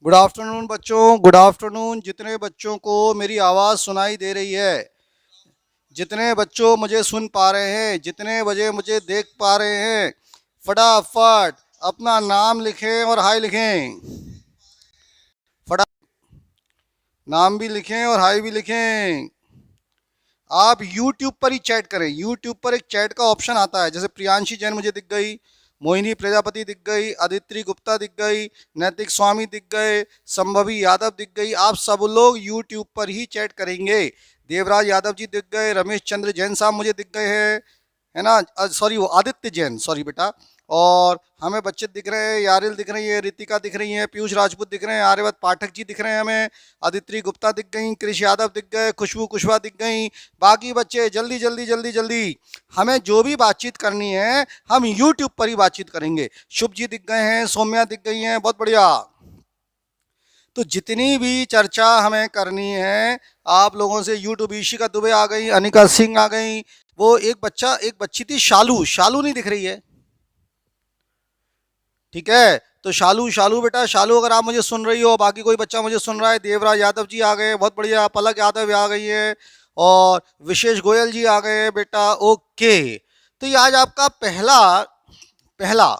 Good afternoon बच्चों, good afternoon. जितने बच्चों को मेरी आवाज़ सुनाई दे रही है, जितने बच्चों मुझे सुन पा रहे हैं, जितने बजे मुझे देख पा रहे हैं, फटाफट अपना नाम लिखें और हाय लिखें। फटा नाम भी लिखें और हाय भी लिखें। आप YouTube पर ही चैट करें। YouTube पर एक चैट का ऑप्शन आता है, जैसे प्रियांशी जैन मुझे दिख गई, मोहिनी प्रजापति दिख गई, अदिति गुप्ता दिख गई, नैतिक स्वामी दिख गए, संभवी यादव दिख गई। आप सब लोग YouTube पर ही चैट करेंगे। देवराज यादव जी दिख गए, रमेश चंद्र जैन साहब मुझे दिख गए हैं, है ना। सॉरी, वो आदित्य जैन, सॉरी बेटा। और हमें बच्चे दिख रहे हैं, यारिल दिख रही है, रितिका दिख रही है, पीयूष राजपूत दिख रहे हैं, आर्यवत पाठक जी दिख रहे हैं हमें, अदिति गुप्ता दिख गई, कृष यादव दिख गए, खुशबू कुशवाहा दिख गई। बाकी बच्चे जल्दी जल्दी जल्दी जल्दी, हमें जो भी बातचीत करनी है हम यूट्यूब पर ही बातचीत करेंगे। शुभ जी दिख गए हैं, सौम्या दिख गई हैं, बहुत बढ़िया। तो जितनी भी चर्चा हमें करनी है आप लोगों से, यूट्यूब ईशिका दुबे आ गई, अनिका सिंह आ गई, वो एक बच्ची थी शालू, शालू नहीं दिख रही है, ठीक है। तो शालू, शालू बेटा, शालू अगर आप मुझे सुन रही हो, बाकी कोई बच्चा मुझे सुन रहा है, देवराज यादव जी आ गए, बहुत बढ़िया, पलक यादव आ गई है, और विशेष गोयल जी आ गए बेटा, ओके। तो ये आज आपका पहला पहला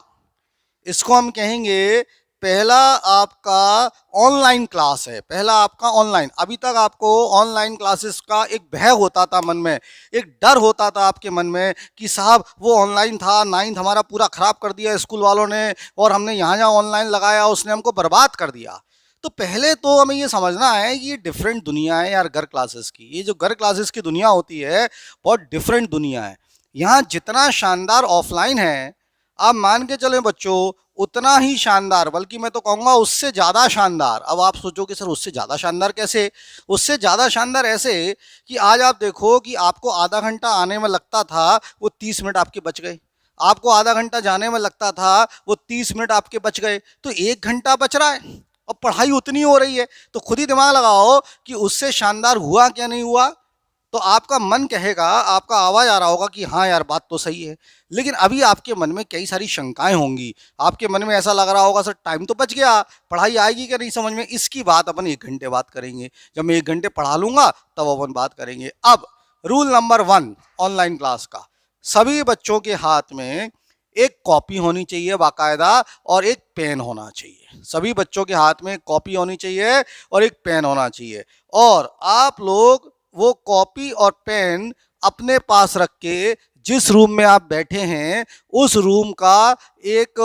इसको हम कहेंगे पहला आपका ऑनलाइन क्लास है, पहला आपका ऑनलाइन। अभी तक आपको ऑनलाइन क्लासेस का एक भय होता था मन में, एक डर होता था आपके मन में कि साहब वो ऑनलाइन था, 9th हमारा पूरा ख़राब कर दिया स्कूल वालों ने, और हमने यहाँ जहाँ ऑनलाइन लगाया उसने हमको बर्बाद कर दिया। तो पहले तो हमें ये समझना है कि ये डिफरेंट दुनिया है यार, घर क्लासेस की। ये जो घर क्लासेस की दुनिया होती है बहुत डिफरेंट दुनिया है। यहाँ जितना शानदार ऑफलाइन है, आप मान के चलें बच्चों, उतना ही शानदार, बल्कि मैं तो कहूँगा उससे ज़्यादा शानदार। अब आप सोचोगे सर उससे ज़्यादा शानदार कैसे? उससे ज़्यादा शानदार ऐसे कि आज आप देखो कि आपको आधा घंटा आने में लगता था, वो 30 मिनट आपके बच गए। आपको आधा घंटा जाने में लगता था, वो 30 मिनट आपके बच गए। तो 1 घंटा बच रहा है और पढ़ाई उतनी हो रही है। तो खुद ही दिमाग लगाओ कि उससे शानदार हुआ क्या नहीं हुआ। तो आपका मन कहेगा, आपका आवाज़ आ रहा होगा कि हाँ यार बात तो सही है, लेकिन अभी आपके मन में कई सारी शंकाएं होंगी। आपके मन में ऐसा लग रहा होगा सर टाइम तो बच गया, पढ़ाई आएगी क्या नहीं समझ में। इसकी बात अपन 1 घंटे बात करेंगे। जब मैं 1 घंटे पढ़ा लूँगा तब अपन बात करेंगे। अब रूल नंबर 1 ऑनलाइन क्लास का, सभी बच्चों के हाथ में एक कॉपी होनी चाहिए बाकायदा, और एक पेन होना चाहिए। सभी बच्चों के हाथ में एक कॉपी होनी चाहिए और एक पेन होना चाहिए। और आप लोग वो कॉपी और पेन अपने पास रख के जिस रूम में आप बैठे हैं उस रूम का एक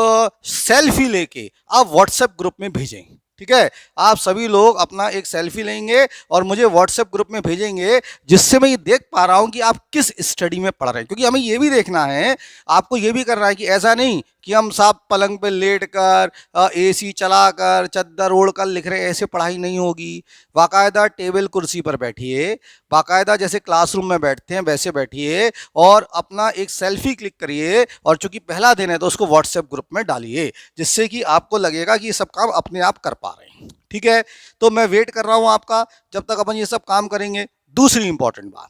सेल्फी लेके आप व्हाट्सएप ग्रुप में भेजें, ठीक है। आप सभी लोग अपना एक सेल्फी लेंगे और मुझे व्हाट्सएप ग्रुप में भेजेंगे, जिससे मैं ये देख पा रहा हूँ कि आप किस स्टडी में पढ़ रहे हैं। क्योंकि हमें ये भी देखना है, आपको ये भी करना है कि ऐसा नहीं कि हम साहब पलंग पे लेट कर AC चला कर चद्दर ओढ़ कर लिख रहे हैं, ऐसे पढ़ाई नहीं होगी। बाकायदा टेबल कुर्सी पर बैठिए, बाकायदा जैसे क्लासरूम में बैठते हैं वैसे बैठिए, और अपना एक सेल्फी क्लिक करिए, और चूंकि पहला दिन है तो उसको व्हाट्सएप ग्रुप में डालिए, जिससे कि आपको लगेगा कि ये सब काम अपने आप कर पा रहे हैं, ठीक है। तो मैं वेट कर रहा हूँ आपका, जब तक अपन ये सब काम करेंगे। दूसरी इंपॉर्टेंट बात,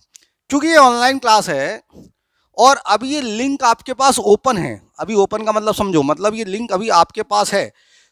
क्योंकि ये ऑनलाइन क्लास है और अभी ये लिंक आपके पास ओपन है, अभी ओपन का मतलब समझो, मतलब ये लिंक अभी आपके पास है,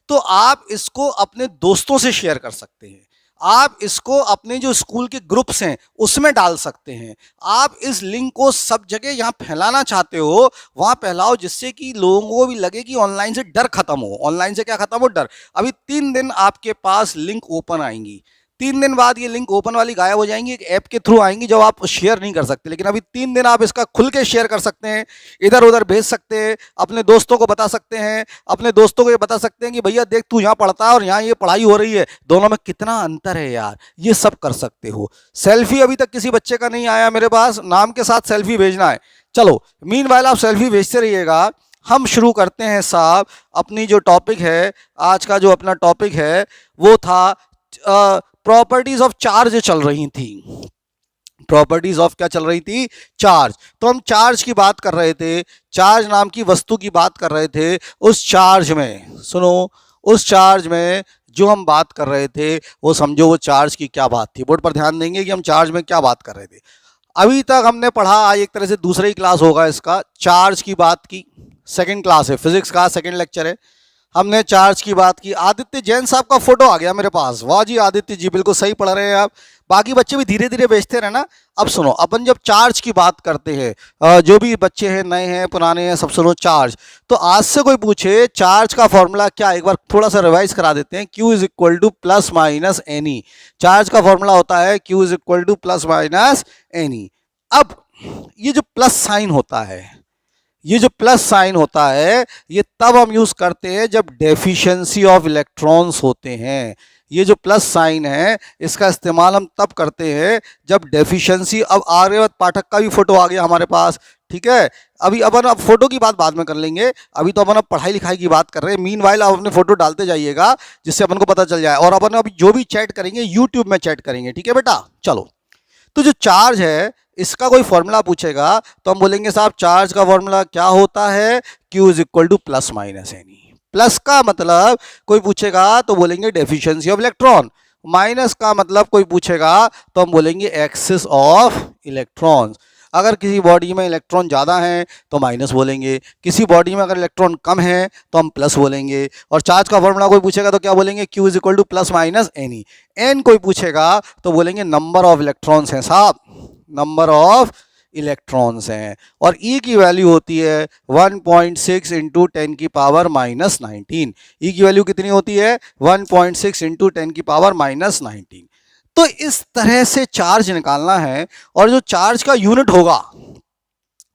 तो आप इसको अपने दोस्तों से शेयर कर सकते हैं। आप इसको अपने जो स्कूल के ग्रुप्स हैं उसमें डाल सकते हैं। आप इस लिंक को सब जगह यहाँ फैलाना चाहते हो वहाँ फैलाओ, जिससे कि लोगों को भी लगे कि ऑनलाइन से डर खत्म हो। ऑनलाइन से क्या खत्म हो? डर। अभी 3 दिन आपके पास लिंक ओपन आएंगी, 3 दिन बाद ये लिंक ओपन वाली गायब हो जाएंगी, एक ऐप के थ्रू आएंगी जो आप शेयर नहीं कर सकते। लेकिन अभी 3 दिन आप इसका खुल के शेयर कर सकते हैं, इधर उधर भेज सकते हैं, अपने दोस्तों को बता सकते हैं, अपने दोस्तों को ये बता सकते हैं कि भैया देख तू यहाँ पढ़ता है और यहाँ ये पढ़ाई हो रही है, दोनों में कितना अंतर है यार। ये सब कर सकते हो। सेल्फी अभी तक किसी बच्चे का नहीं आया मेरे पास, नाम के साथ सेल्फी भेजना है। चलो मीनवाइल आप सेल्फी भेजते रहिएगा। हम शुरू करते हैं साहब अपनी जो टॉपिक है, आज का जो अपना टॉपिक है वो था प्रॉपर्टीज ऑफ चार्ज चल रही थी। प्रॉपर्टीज ऑफ क्या चल रही थी? चार्ज। तो हम चार्ज की बात कर रहे थे, चार्ज नाम की वस्तु की बात कर रहे थे। उस चार्ज में सुनो, उस चार्ज में जो हम बात कर रहे थे वो समझो वो चार्ज की क्या बात थी। बोर्ड पर ध्यान देंगे कि हम चार्ज में क्या बात कर रहे थे। अभी तक हमने पढ़ा, आज एक तरह से दूसरी क्लास होगा इसका, चार्ज की बात की। सेकंड क्लास है, फिजिक्स का सेकंड लेक्चर है। हमने चार्ज की बात की। आदित्य जैन साहब का फोटो आ गया मेरे पास। वाह जी आदित्य जी, बिल्कुल सही पढ़ रहे हैं आप। बाकी बच्चे भी धीरे धीरे बेचते रहना। अब सुनो, अपन जब चार्ज की बात करते हैं, जो भी बच्चे हैं, नए हैं पुराने हैं, सब सुनो चार्ज। तो आज से कोई पूछे चार्ज का फॉर्मूला क्या, एक बार थोड़ा सा रिवाइज करा देते हैं। Q is equal to plus minus any. Charge का फॉर्मूला होता है Q is equal to plus minus any. अब ये जो प्लस साइन होता है, ये जो प्लस साइन होता है, ये तब हम यूज करते हैं जब डेफिशिएंसी ऑफ इलेक्ट्रॉन्स होते हैं। ये जो प्लस साइन है, इसका इस्तेमाल हम तब करते हैं जब डेफिशिएंसी। अब आर्यवर्त पाठक का भी फोटो आ गया हमारे पास, ठीक है। अभी अपन अब फोटो की बात बाद में कर लेंगे, अभी तो अपन अब पढ़ाई लिखाई की बात कर रहे हैं। मीनवाइल आप अपने फोटो डालते जाइएगा, जिससे अपन को पता चल जाए। और अपन अभी जो भी चैट करेंगे यूट्यूब में चैट करेंगे, ठीक है बेटा। चलो, तो जो चार्ज है इसका कोई फॉर्मूला पूछेगा तो हम बोलेंगे साहब चार्ज का फॉर्मूला क्या होता है, Q is equal to plus minus any. Plus का मतलब कोई पूछेगा तो बोलेंगे डेफिशिएंसी ऑफ इलेक्ट्रॉन। माइनस का मतलब कोई पूछेगा तो हम बोलेंगे एक्सेस ऑफ इलेक्ट्रॉन्स। अगर किसी बॉडी में इलेक्ट्रॉन ज़्यादा हैं तो माइनस बोलेंगे, किसी बॉडी में अगर इलेक्ट्रॉन कम है तो हम प्लस बोलेंगे। और चार्ज का फॉर्मूला कोई पूछेगा तो क्या बोलेंगे, Q is equal to plus minus n e. N कोई पूछेगा तो बोलेंगे नंबर ऑफ इलेक्ट्रॉन्स हैं साहब, नंबर ऑफ इलेक्ट्रॉन्स हैं। और E की वैल्यू होती है 1.6 इंटू 10 की पावर माइनस 19। E की वैल्यू कितनी होती है, 1.6 इंटू 10 की पावर माइनस 19। तो इस तरह से चार्ज निकालना है। और जो चार्ज का यूनिट होगा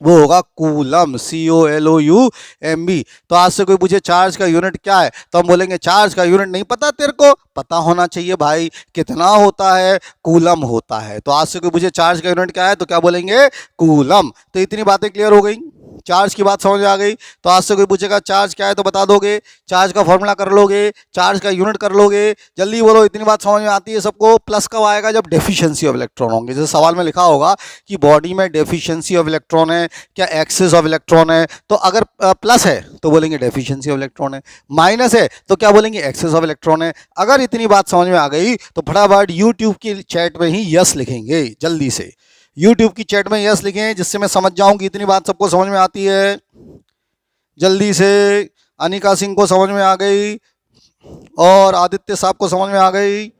वो होगा कूलम, COLOUMB। तो आज से कोई पूछे चार्ज का यूनिट क्या है तो हम बोलेंगे चार्ज का यूनिट नहीं पता तेरे को, पता होना चाहिए भाई, कितना होता है, कूलम होता है। तो आज से कोई पूछे चार्ज का यूनिट क्या है तो क्या बोलेंगे, कूलम। तो इतनी बातें क्लियर हो गई, चार्ज की बात समझ में आ गई। तो आज से कोई पूछेगा चार्ज क्या है तो बता दोगे, चार्ज का फॉर्मूला कर लोगे, चार्ज का यूनिट कर लोगे। जल्दी बोलो, इतनी बात समझ में आती है सबको। प्लस कब आएगा, जब डेफिशिएंसी ऑफ इलेक्ट्रॉन होंगे। जैसे सवाल में लिखा होगा कि बॉडी में डेफिशिएंसी ऑफ इलेक्ट्रॉन है, क्या एक्सेस ऑफ इलेक्ट्रॉन है। तो अगर प्लस है तो बोलेंगे डेफिशिएंसी ऑफ इलेक्ट्रॉन है, माइनस है तो क्या बोलेंगे एक्सेस ऑफ इलेक्ट्रॉन है। अगर इतनी बात समझ में आ गई तो फटाफट यूट्यूब की चैट में ही यस लिखेंगे। जल्दी से यूट्यूब की चैट में यस लिखें, जिससे मैं समझ जाऊं कि इतनी बात सबको समझ में आती है। जल्दी से अनिका सिंह को समझ में आ गई और आदित्य साहब को समझ में आ गई।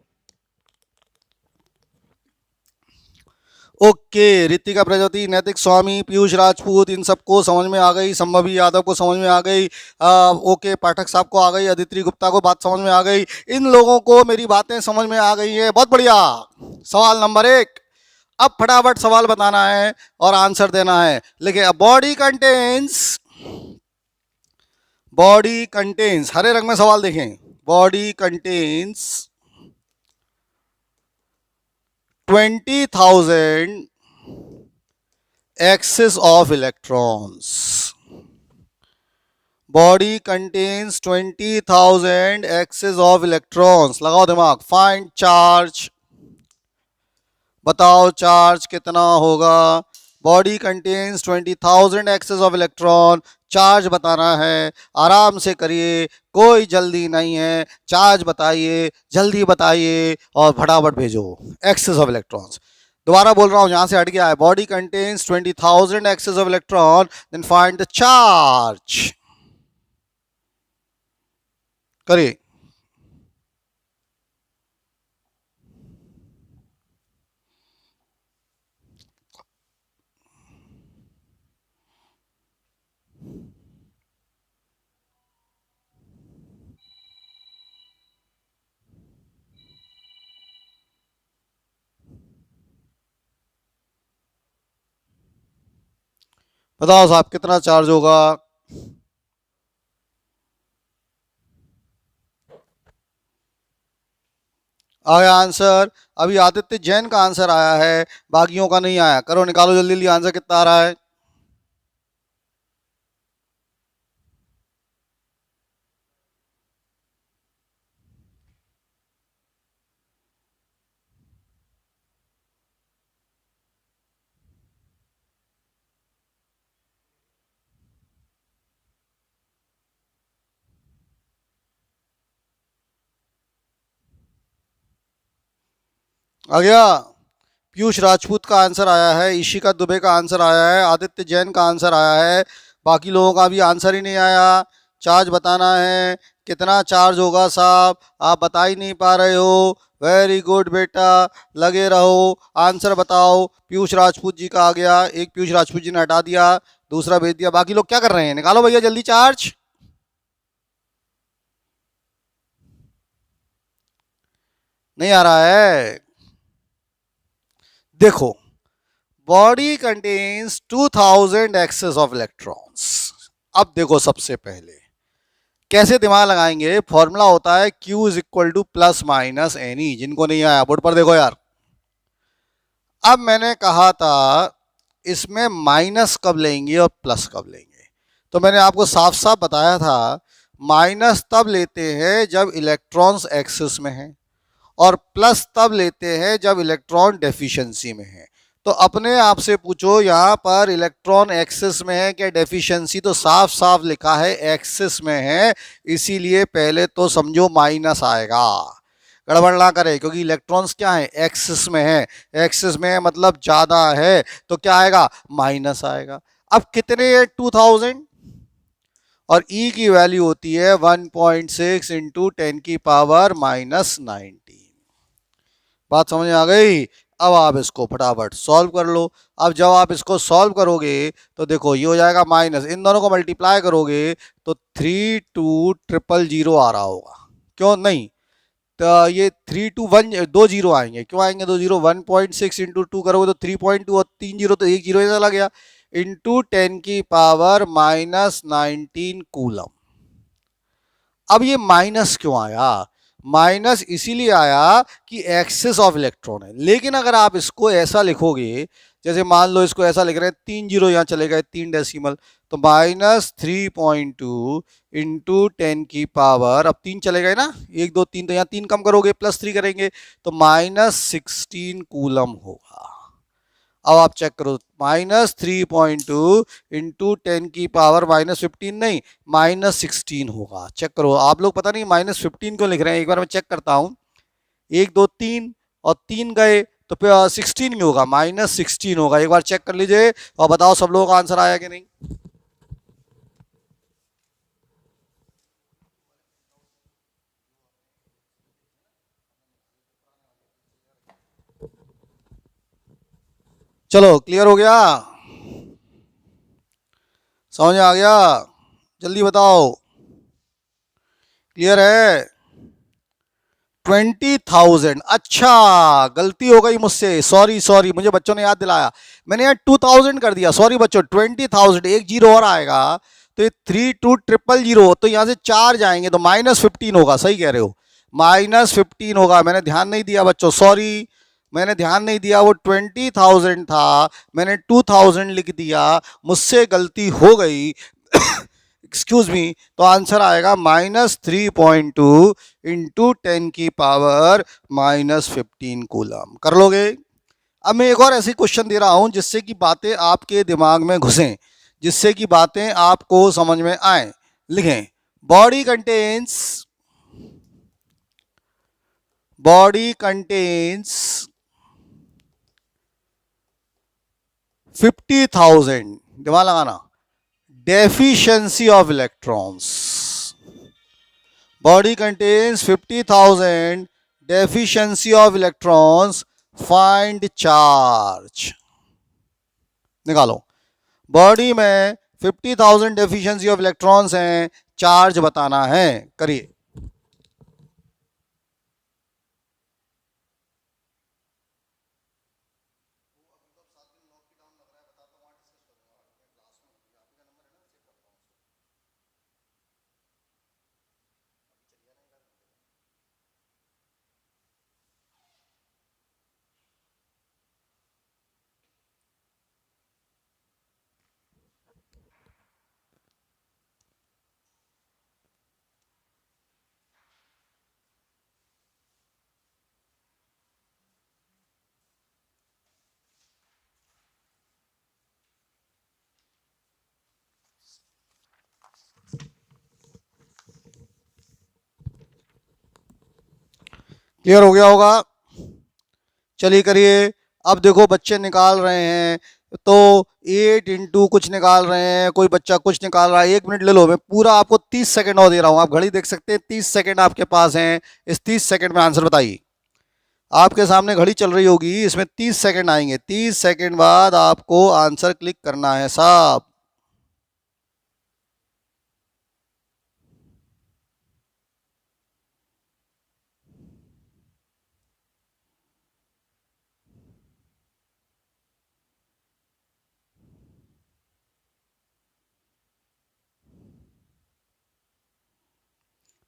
ओके, रितिका प्रजापति, नैतिक स्वामी, पीयूष राजपूत, इन सबको समझ में आ गई। संभवी यादव को समझ में आ गई। ओके, पाठक साहब को आ गई। अदिति गुप्ता को बात समझ में आ गई। इन लोगों को मेरी बातें समझ में आ गई है, बहुत बढ़िया। सवाल नंबर 1, अब फटाफट सवाल बताना है और आंसर देना है। लिखे, बॉडी कंटेन्स, हरे रंग में सवाल देखें, body contains 20,000 axis of electrons. Body contains 20,000 axis of electrons. लगाओ दिमाग, फाइंड चार्ज, बताओ चार्ज कितना होगा। Body contains 20,000 excess of electron, charge बताना है। आराम से करिए, कोई जल्दी नहीं है। चार्ज बताइए, जल्दी बताइए और फटाफट भेजो। एक्सेस ऑफ इलेक्ट्रॉन्स, दोबारा बोल रहा हूं, यहां से हट गया है। Body contains 20,000 excess of electron, then find the charge. करिए। बताओ साहब कितना चार्ज होगा। आ गया आंसर। अभी आदित्य जैन का आंसर आया है, बाकियों का नहीं आया। करो, निकालो जल्दी जल्दी, आंसर कितना आ रहा है। आ गया। पीयूष राजपूत का आंसर आया है, ईशिका दुबे का आंसर आया है, आदित्य जैन का आंसर आया है, बाकी लोगों का भी आंसर ही नहीं आया। चार्ज बताना है। कितना चार्ज होगा साहब, आप बता ही नहीं पा रहे हो। वेरी गुड बेटा, लगे रहो, आंसर बताओ। पीयूष राजपूत जी का आ गया, एक पीयूष राजपूत जी ने हटा दिया, दूसरा भेज दिया। बाकी लोग क्या कर रहे हैं, निकालो भैया जल्दी चार्ज। नहीं आ रहा है। देखो, body contains 2000 excess of electrons. अब देखो, सबसे पहले कैसे दिमाग लगाएंगे, फॉर्मूला होता है Q is equal to plus minus any. जिनको नहीं आया बोर्ड पर देखो यार। अब मैंने कहा था इसमें माइनस कब लेंगे और प्लस कब लेंगे, तो मैंने आपको साफ साफ बताया था माइनस तब लेते हैं जब इलेक्ट्रॉन्स एक्सेस में हैं, और प्लस तब लेते हैं जब इलेक्ट्रॉन डेफिशिएंसी में है। तो अपने आप से पूछो, यहाँ पर इलेक्ट्रॉन एक्सेस में है क्या डेफिशिएंसी, तो साफ साफ लिखा है एक्सेस में है, इसीलिए पहले तो समझो माइनस आएगा। गड़बड़ ना करे, क्योंकि इलेक्ट्रॉन्स क्या है, एक्सेस में है। एक्सेस में है मतलब ज़्यादा है, तो क्या आएगा, माइनस आएगा। अब कितने है 2000, और E की वैल्यू होती है 1.6 इंटू 10 की पावर माइनस 19। बात समझ में आ गई। अब आप इसको फटाफट सॉल्व कर लो। अब जब आप इसको सॉल्व करोगे तो देखो ये हो जाएगा माइनस, इन दोनों को मल्टीप्लाई करोगे तो 3200 आ रहा होगा, क्यों नहीं, तो ये 321 दो जीरो आएंगे, क्यों आएंगे दो जीरो, 1.6 इंटू 2 करोगे तो 3.2, और 3 जीरो तो एक जीरो ही चला गया, इंटू 10 की पावर माइनस 19 कूलम। अब ये माइनस क्यों आया, माइनस इसीलिए आया कि एक्सेस ऑफ इलेक्ट्रॉन है। लेकिन अगर आप इसको ऐसा लिखोगे, जैसे मान लो इसको ऐसा लिख रहे हैं, 3 जीरो यहाँ चले गए, 3 डेसिमल, तो माइनस 3.2 इंटू 10 की पावर, अब 3 चले गए ना, 1 2 3, तो यहाँ 3 कम करोगे प्लस 3 करेंगे तो माइनस 16 कूलम होगा। अब आप चेक करो, माइनस 3.2 इंटू 10 की पावर माइनस 15 नहीं, माइनस 16 होगा। चेक करो, आप लोग पता नहीं माइनस 15 क्यों लिख रहे हैं, एक बार मैं चेक करता हूं। 1 2 3 और 3 गए तो फिर 16 क्यों होगा, माइनस 16 होगा। एक बार चेक कर लीजिए और बताओ सब लोगों का आंसर आया कि नहीं। चलो क्लियर हो गया, समझ आ गया, जल्दी बताओ, क्लियर है। 20,000, अच्छा गलती हो गई मुझसे, सॉरी सॉरी, मुझे बच्चों ने याद दिलाया, मैंने यार 2000 कर दिया, सॉरी बच्चों, 20,000, एक जीरो और आएगा तो ये 3200, तो यहां से 4 जाएंगे तो माइनस 15 होगा, सही कह रहे हो, माइनस 15 होगा। मैंने ध्यान नहीं दिया बच्चों, सॉरी, मैंने ध्यान नहीं दिया, वो 20,000 था, मैंने 2000 लिख दिया, मुझसे गलती हो गई, एक्सक्यूज मी। तो आंसर आएगा माइनस 3.2 इंटू 10 की पावर माइनस 15 कूलम। कर लोगे। अब मैं एक और ऐसी क्वेश्चन दे रहा हूं जिससे कि बातें आपके दिमाग में घुसें, जिससे कि बातें आपको समझ में आए। लिखें, बॉडी कंटेन्स, बॉडी कंटेन्स 50,000, दिमाग लगाना, deficiency of electrons. Body contains 50,000 deficiency of electrons. Find charge. निकालो, बॉडी में 50,000 डेफिशिएंसी ऑफ इलेक्ट्रॉन्स हैं, चार्ज बताना है, करिए। क्लियर हो गया होगा, चलिए करिए। अब देखो बच्चे निकाल रहे हैं तो 8 इंटू कुछ निकाल रहे हैं, कोई बच्चा कुछ निकाल रहा है, 1 मिनट ले लो, मैं पूरा आपको 30 सेकंड और दे रहा हूं, आप घड़ी देख सकते हैं, 30 सेकंड आपके पास हैं, इस 30 सेकंड में आंसर बताइए। आपके सामने घड़ी चल रही होगी, इसमें 30 सेकंड आएंगे, 30 सेकंड बाद आपको आंसर क्लिक करना है साहब।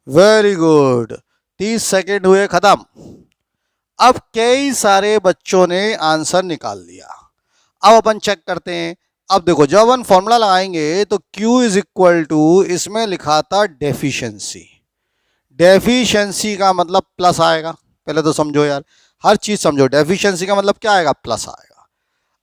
वेरी गुड, 30 सेकंड हुए खत्म। अब कई सारे बच्चों ने आंसर निकाल लिया। अब अपन चेक करते हैं। अब देखो, जब अपन फॉर्मूला लगाएंगे तो Q इज इक्वल टू, इसमें लिखा था डेफिशिएंसी, डेफिशिएंसी का मतलब प्लस आएगा। पहले तो समझो यार, हर चीज समझो, डेफिशिएंसी का मतलब क्या आएगा, प्लस आएगा।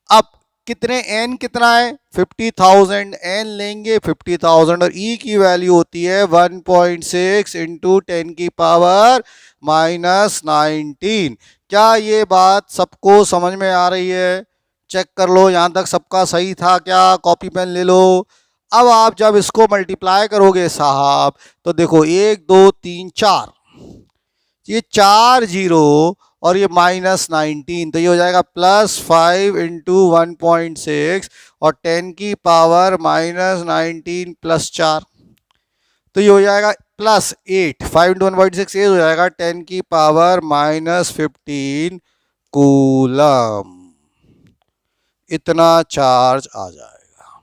अब कितने, n कितना है 50,000, n लेंगे 50,000 और e की वैल्यू होती है 1.6 इंटू 10 की पावर -19। क्या ये बात सबको समझ में आ रही है? चेक कर लो, यहां तक सबका सही था क्या? कॉपी पेन ले लो। अब आप जब इसको मल्टीप्लाई करोगे साहब, तो देखो 1 2 3 4, ये 4 जीरो और ये -19, तो ये हो जाएगा +5 इंटू 1.6 और 10 की पावर -19 प्लस 4, तो ये हो जाएगा +8, 5 इंटू 1.6 ये हो जाएगा 10 की पावर -15 कूलम, इतना चार्ज आ जाएगा।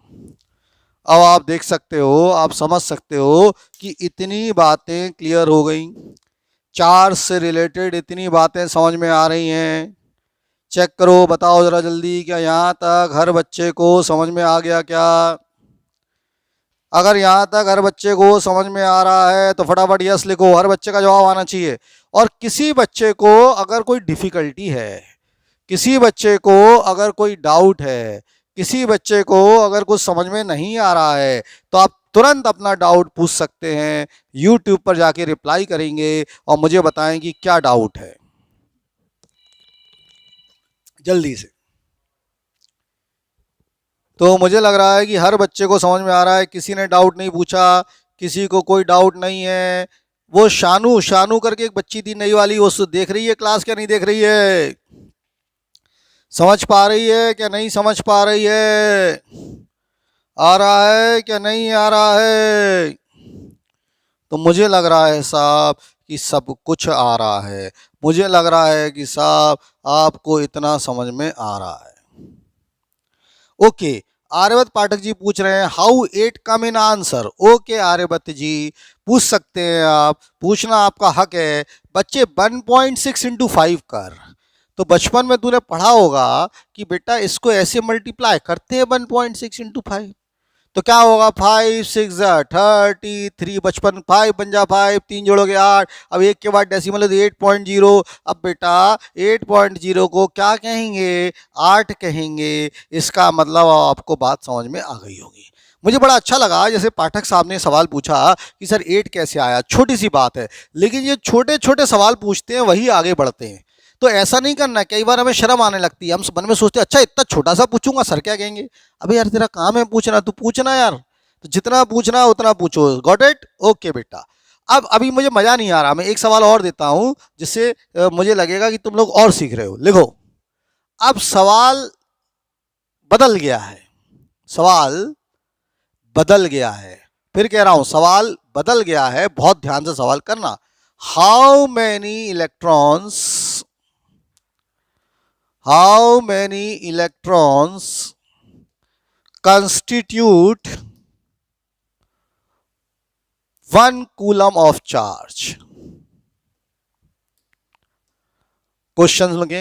अब आप देख सकते हो, आप समझ सकते हो कि इतनी बातें क्लियर हो गई, चार्ज से रिलेटेड इतनी बातें समझ में आ रही हैं। चेक करो, बताओ जरा जल्दी, क्या यहाँ तक हर बच्चे को समझ में आ गया क्या? अगर यहाँ तक हर बच्चे को समझ में आ रहा है तो फटाफट यस लिखो, हर बच्चे का जवाब आना चाहिए। और किसी बच्चे को अगर कोई डिफिकल्टी है, किसी बच्चे को अगर कोई डाउट है, किसी बच्चे को अगर कुछ समझ में नहीं आ रहा है, तो आप तुरंत अपना डाउट पूछ सकते हैं, यूट्यूब पर जाके रिप्लाई करेंगे और मुझे बताएं कि क्या डाउट है, जल्दी से। तो मुझे लग रहा है कि हर बच्चे को समझ में आ रहा है, किसी ने डाउट नहीं पूछा, किसी को कोई डाउट नहीं है। वो शानू शानू करके एक बच्ची थी नई वाली, वो देख रही है क्लास क्या नहीं देख रही है? समझ पा रही है क्या नहीं समझ पा रही है? आ रहा है क्या नहीं आ रहा है? तो मुझे लग रहा है साहब कि सब कुछ आ रहा है, मुझे लग रहा है कि साहब आपको इतना समझ में आ रहा है। ओके, आर्यवत पाठक जी पूछ रहे हैं how 8 come in answer. Okay Aryavat ji, पूछ सकते हैं आप, पूछना आपका हक है। बच्चे 1.6 इंटू 5 कर, तो बचपन में तूने पढ़ा होगा कि बेटा इसको ऐसे मल्टीप्लाई करते हैं 1.6 इंटू 5, तो क्या होगा 5 6 33, बचपन 5 बन जा, 5 3 जोड़ोगे 8, अब एक के बाद डेसिमल है तो 8.0। अब बेटा 8.0 को क्या कहेंगे, 8 कहेंगे। इसका मतलब आपको बात समझ में आ गई होगी। मुझे बड़ा अच्छा लगा जैसे पाठक साहब ने सवाल पूछा कि सर 8 कैसे आया, छोटी सी बात है, लेकिन ये छोटे छोटे सवाल पूछते हैं वही आगे बढ़ते हैं। तो ऐसा नहीं करना, कई बार हमें शर्म आने लगती है, हम मन में सोचते हैं अच्छा इतना छोटा सा पूछूंगा सर क्या कहेंगे। अबे यार तेरा काम है पूछना, तू पूछना यार, तो जितना पूछना उतना पूछो। Got it? ओके बेटा। अब अभी मुझे मजा नहीं आ रहा, मैं एक सवाल और देता हूं जिससे मुझे लगेगा कि तुम लोग और सीख रहे हो। लिखो, अब सवाल बदल गया है, सवाल बदल गया है, फिर कह रहा हूं सवाल बदल गया है, बहुत ध्यान से सवाल करना। How many electrons, how many electrons constitute 1 coulomb of charge? Question लगे,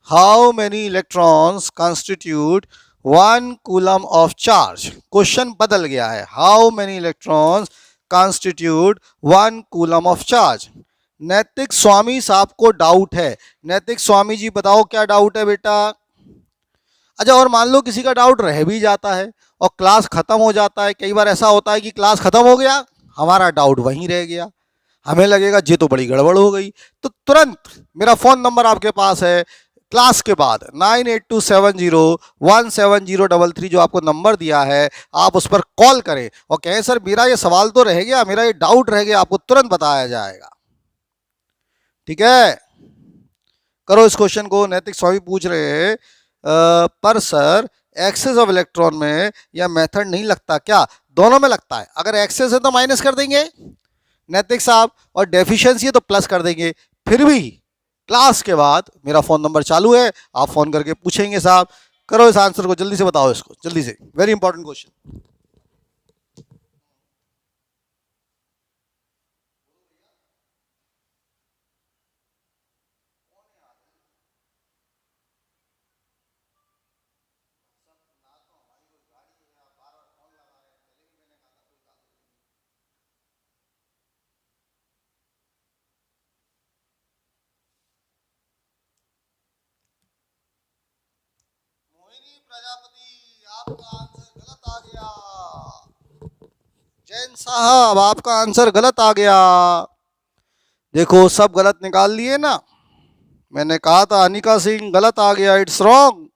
how many electrons constitute 1 coulomb of charge? Question बदल गया है, how many electrons constitute 1 coulomb of charge? नैतिक स्वामी साहब को डाउट है। नैतिक स्वामी जी बताओ क्या डाउट है बेटा? अच्छा, और मान लो किसी का डाउट रह भी जाता है और क्लास खत्म हो जाता है, कई बार ऐसा होता है कि क्लास खत्म हो गया, हमारा डाउट वहीं रह गया, हमें लगेगा ये तो बड़ी गड़बड़ हो गई, तो तुरंत मेरा फ़ोन नंबर आपके पास है, क्लास के बाद 9827017033 जो आपको नंबर दिया है आप उस पर कॉल करें और कहें सर मेरा ये सवाल तो रह गया, मेरा ये डाउट रह गया, आपको तुरंत बताया जाएगा। ठीक है, करो इस क्वेश्चन को। नैतिक स्वामी पूछ रहे हैं पर सर एक्सेस ऑफ इलेक्ट्रॉन में यह मेथड नहीं लगता क्या? दोनों में लगता है। अगर एक्सेस है तो माइनस कर देंगे नैतिक साहब, और डेफिशिएंसी है तो प्लस कर देंगे। फिर भी क्लास के बाद मेरा फोन नंबर चालू है, आप फोन करके पूछेंगे साहब। करो इस आंसर को, जल्दी से बताओ इसको, जल्दी से, very important question. Mohini Prajapati, आपका आंसर गलत आ गया। जैन साहब, आपका आंसर गलत आ गया। देखो सब गलत निकाल लिए ना। मैंने कहा था अनिका सिंह गलत आ गया, इट्स रॉन्ग।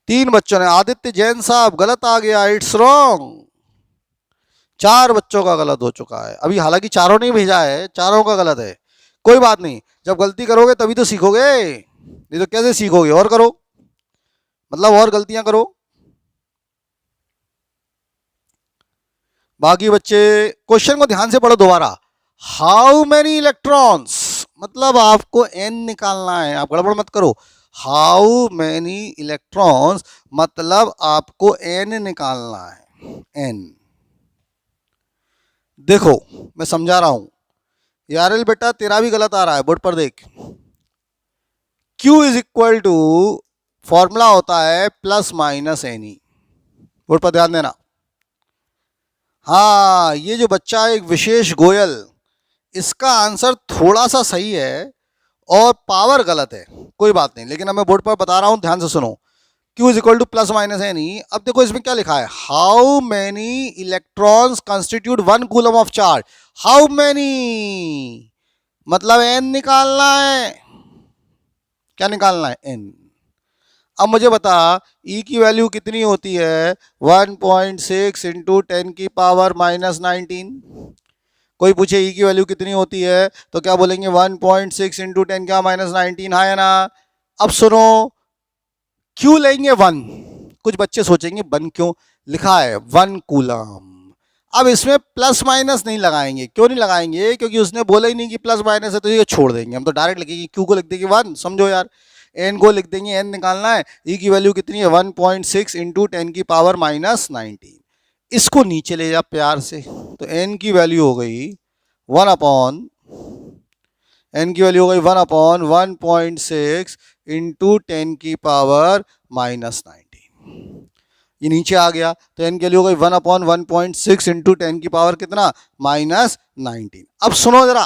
3 बच्चों ने, आदित्य जैन साहब गलत आ गया, इट्स रॉन्ग। 4 बच्चों का गलत हो चुका है अभी, हालांकि चारों ने भेजा है, चारों का गलत है। कोई बात नहीं, जब गलती करोगे तभी तो सीखोगे, नहीं तो कैसे सीखोगे? और करो, मतलब और गलतियां करो। बाकी बच्चे क्वेश्चन को ध्यान से पढ़ो दोबारा। हाउ मैनी इलेक्ट्रॉन्स, मतलब आपको एन निकालना है, आप गड़बड़ मत करो। हाउ मैनी इलेक्ट्रॉन्स मतलब आपको एन निकालना है, एन। देखो मैं समझा रहा हूं यार, बेटा तेरा भी गलत आ रहा है, बोर्ड पर देख। Q is equal to formula होता है plus minus n e, board पर ध्यान देना। हाँ, ये जो बच्चा है एक विशेष गोयल, इसका आंसर थोड़ा सा सही है और पावर गलत है, कोई बात नहीं, लेकिन अब मैं बोर्ड पर बता रहा हूं, ध्यान से सुनो। Q is equal to plus minus n e. अब देखो इसमें क्या लिखा है, how many electrons constitute 1 coulomb of charge. How many मतलब एन निकालना है, क्या निकालना है? एन। अब मुझे बता E की वैल्यू कितनी होती है? 1.6 इंटू 10 की पावर माइनस 19। कोई पूछे E की वैल्यू कितनी होती है तो क्या बोलेंगे? 1.6 इंटू 10 का माइनस 19, हाँ या ना? अब सुनो, क्यों लेंगे 1? कुछ बच्चे सोचेंगे 1 क्यों लिखा है, 1 कूलम। अब इसमें प्लस माइनस नहीं लगाएंगे। क्यों नहीं लगाएंगे? क्योंकि उसने बोला ही नहीं कि प्लस माइनस है, तो ये छोड़ देंगे हम, तो डायरेक्ट लिखेंगे Q को लिख देंगे 1। समझो यार, एन को लिख देंगे, एन निकालना है। E की वैल्यू कितनी है? 1.6 इंटू 10 की पावर माइनस 19। इसको नीचे ले जा प्यार से, तो एन की वैल्यू हो गई 1 अपॉन, एन की वैल्यू हो गई 1 अपॉन 1.6 इंटू 10 की पावर माइनस 19। ये नीचे आ गया तो एन की वैल्यू हो गई 1 अपॉन 1.6 इंटू 10 की पावर कितना? माइनस 19। अब सुनो जरा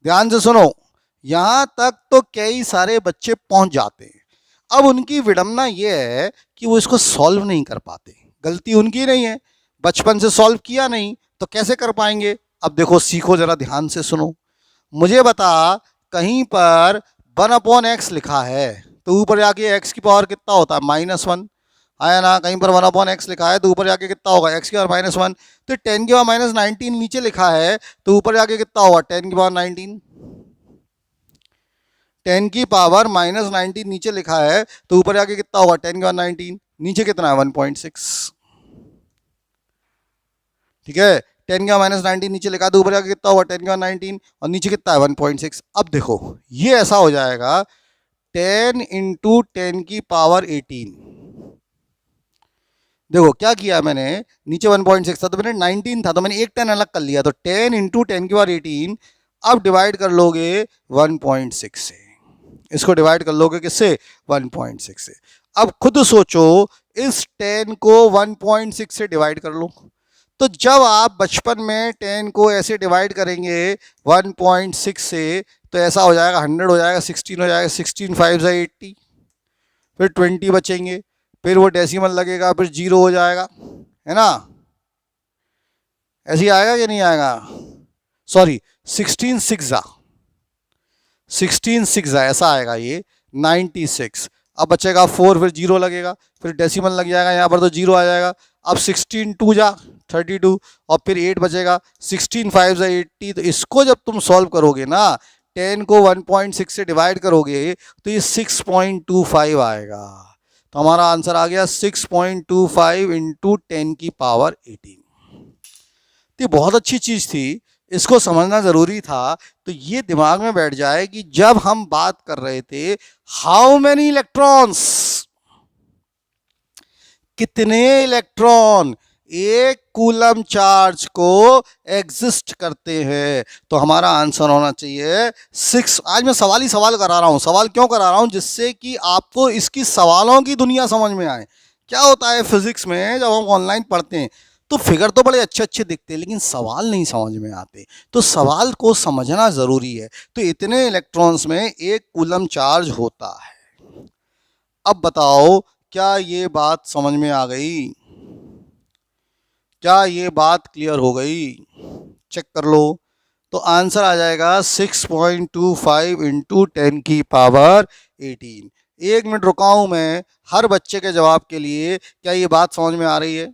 ध्यान से सुनो, यहां तक तो कई सारे बच्चे पहुंच जाते हैं। अब उनकी विडंबना यह है कि वो इसको सॉल्व नहीं कर पाते। गलती उनकी नहीं है, बचपन से सॉल्व किया नहीं तो कैसे कर पाएंगे? अब देखो सीखो जरा, ध्यान से सुनो। मुझे बता, कहीं पर 1 अपॉन एक्स लिखा है तो ऊपर जाके एक्स की पावर कितना होता है? -1, आया ना? कहीं पर 1 अपॉन एक्स लिखा है तो ऊपर जाके कितना होगा? एक्स की पावर -1। तो 10 की पावर माइनस 19 नीचे लिखा है तो ऊपर जाके कितना होगा? 10 की पावर 19। 10 की पावर माइनस 19 नीचे लिखा है तो ऊपर जाके कितना होगा? 10 की पावर 19। नीचे कितना है? 1.6। ठीक है, 10 का माइनस 19 नीचे लिखा तो ऊपर जाके कितना होगा? 10 का 19, और नीचे कितना है? 1.6। अब देखो ये ऐसा हो जाएगा 10 इंटू 10 की पावर 18। देखो क्या किया मैंने, नीचे 1.6 था तो मैंने 19 था तो मैंने एक 10 अलग कर लिया, तो 10 इंटू 10 की पावर 18। अब डिवाइड कर लोगे 1.6 से, इसको डिवाइड कर लोगे किससे? 1.6 से। अब खुद सोचो, इस 10 को 1.6 से डिवाइड कर लो, तो जब आप बचपन में 10 को ऐसे डिवाइड करेंगे 1.6 से तो ऐसा हो जाएगा 100 हो जाएगा, 16 हो जाएगा, 16 5 से 80, फिर 20 बचेंगे, फिर वो डेसिमल लगेगा, फिर 0 हो जाएगा, है ना? ऐसे ही आएगा कि नहीं आएगा? सॉरी, 16 6 जा 16 6 है, ऐसा आएगा ये 96। अब बचेगा 4, फिर 0 लगेगा, फिर डेसिमल लग जाएगा, यहाँ पर तो 0 आ जाएगा। अब 16 2 जा 32, और फिर 8 बचेगा, 16 5 जा 80। तो इसको जब तुम सॉल्व करोगे ना, 10 को 1.6 से डिवाइड करोगे तो ये 6.25 आएगा। तो हमारा आंसर आ गया 6.25 इंटू 10 की पावर 18। तो ये बहुत अच्छी चीज़ थी, इसको समझना ज़रूरी था। तो ये दिमाग में बैठ जाए कि जब हम बात कर रहे थे हाउ मैनी इलेक्ट्रॉन्स, कितने इलेक्ट्रॉन एक कूलम चार्ज को एग्जिस्ट करते हैं, तो हमारा आंसर होना चाहिए 6। आज मैं सवाल ही सवाल करा रहा हूं। सवाल क्यों करा रहा हूं? जिससे कि आपको इसकी सवालों की दुनिया समझ में आए। क्या होता है फिजिक्स में, जब हम ऑनलाइन पढ़ते हैं तो फिगर तो बड़े अच्छे अच्छे दिखते हैं, लेकिन सवाल नहीं समझ में आते। तो सवाल को समझना ज़रूरी है। तो इतने इलेक्ट्रॉन्स में एक कूलम चार्ज होता है। अब बताओ, क्या ये बात समझ में आ गई? क्या ये बात क्लियर हो गई? चेक कर लो। तो आंसर आ जाएगा 6.25 इंटू 10 की पावर 18। 1 मिनट रुका हूं मैं हर बच्चे के जवाब के लिए। क्या ये बात समझ में आ रही है?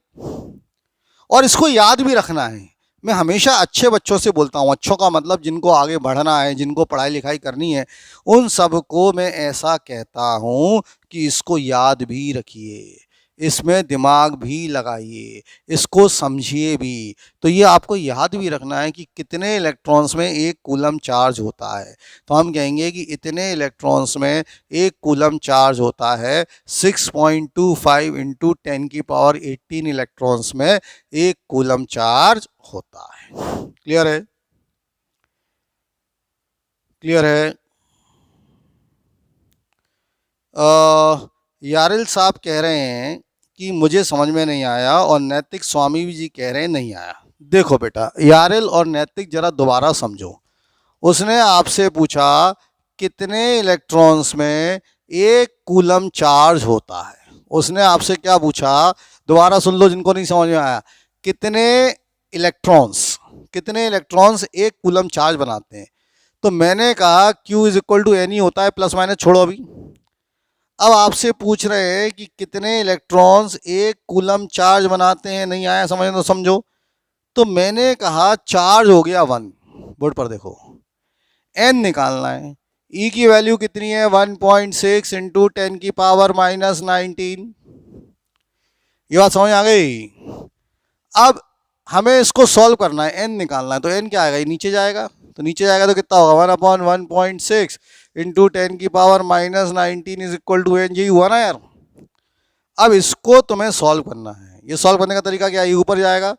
और इसको याद भी रखना है। मैं हमेशा अच्छे बच्चों से बोलता हूँ, अच्छों का मतलब जिनको आगे बढ़ना है, जिनको पढ़ाई लिखाई करनी है, उन सबको मैं ऐसा कहता हूँ कि इसको याद भी रखिए, इसमें दिमाग भी लगाइए, इसको समझिए भी। तो ये आपको याद भी रखना है कि कितने इलेक्ट्रॉन्स में एक कूलम चार्ज होता है। तो हम कहेंगे कि इतने इलेक्ट्रॉन्स में एक कूलम चार्ज होता है। 6.25 इंटू 10 की पावर 18 इलेक्ट्रॉन्स में एक कूलम चार्ज होता है। क्लियर है? क्लियर है? यारिल साहब कह रहे हैं कि मुझे समझ में नहीं आया, और नैतिक स्वामी जी कह रहे हैं नहीं आया। देखो बेटा, यारिल और नैतिक जरा दोबारा समझो। उसने आपसे पूछा कितने इलेक्ट्रॉन्स में एक कूलम चार्ज होता है। उसने आपसे क्या पूछा? दोबारा सुन लो जिनको नहीं समझ में आया। कितने इलेक्ट्रॉन्स, कितने इलेक्ट्रॉन्स एक कूलम चार्ज बनाते हैं? तो मैंने कहा Q is equal to N ही होता है, प्लस माइनस छोड़ो अभी। अब आपसे पूछ रहे हैं कि कितने इलेक्ट्रॉन्स एक कूलम चार्ज बनाते हैं। नहीं आया समझ तो समझो। तो मैंने कहा चार्ज हो गया 1। बोर्ड पर देखो, n निकालना है। E की वैल्यू कितनी है? 1.6 इंटू 10 की पावर माइनस 19। ये बात समझ आ गई? अब हमें इसको सॉल्व करना है, n निकालना है। तो n क्या आएगा? ये नीचे जाएगा, तो नीचे जाएगा तो कितना होगा? 1/1.6 इंटू 10 की power minus 19 is equal to n। यही हुआ ना यार? अब इसको तुम्हें सॉल्व करना है। ये सॉल्व करने का तरीका क्या है? ये ऊपर जाएगा,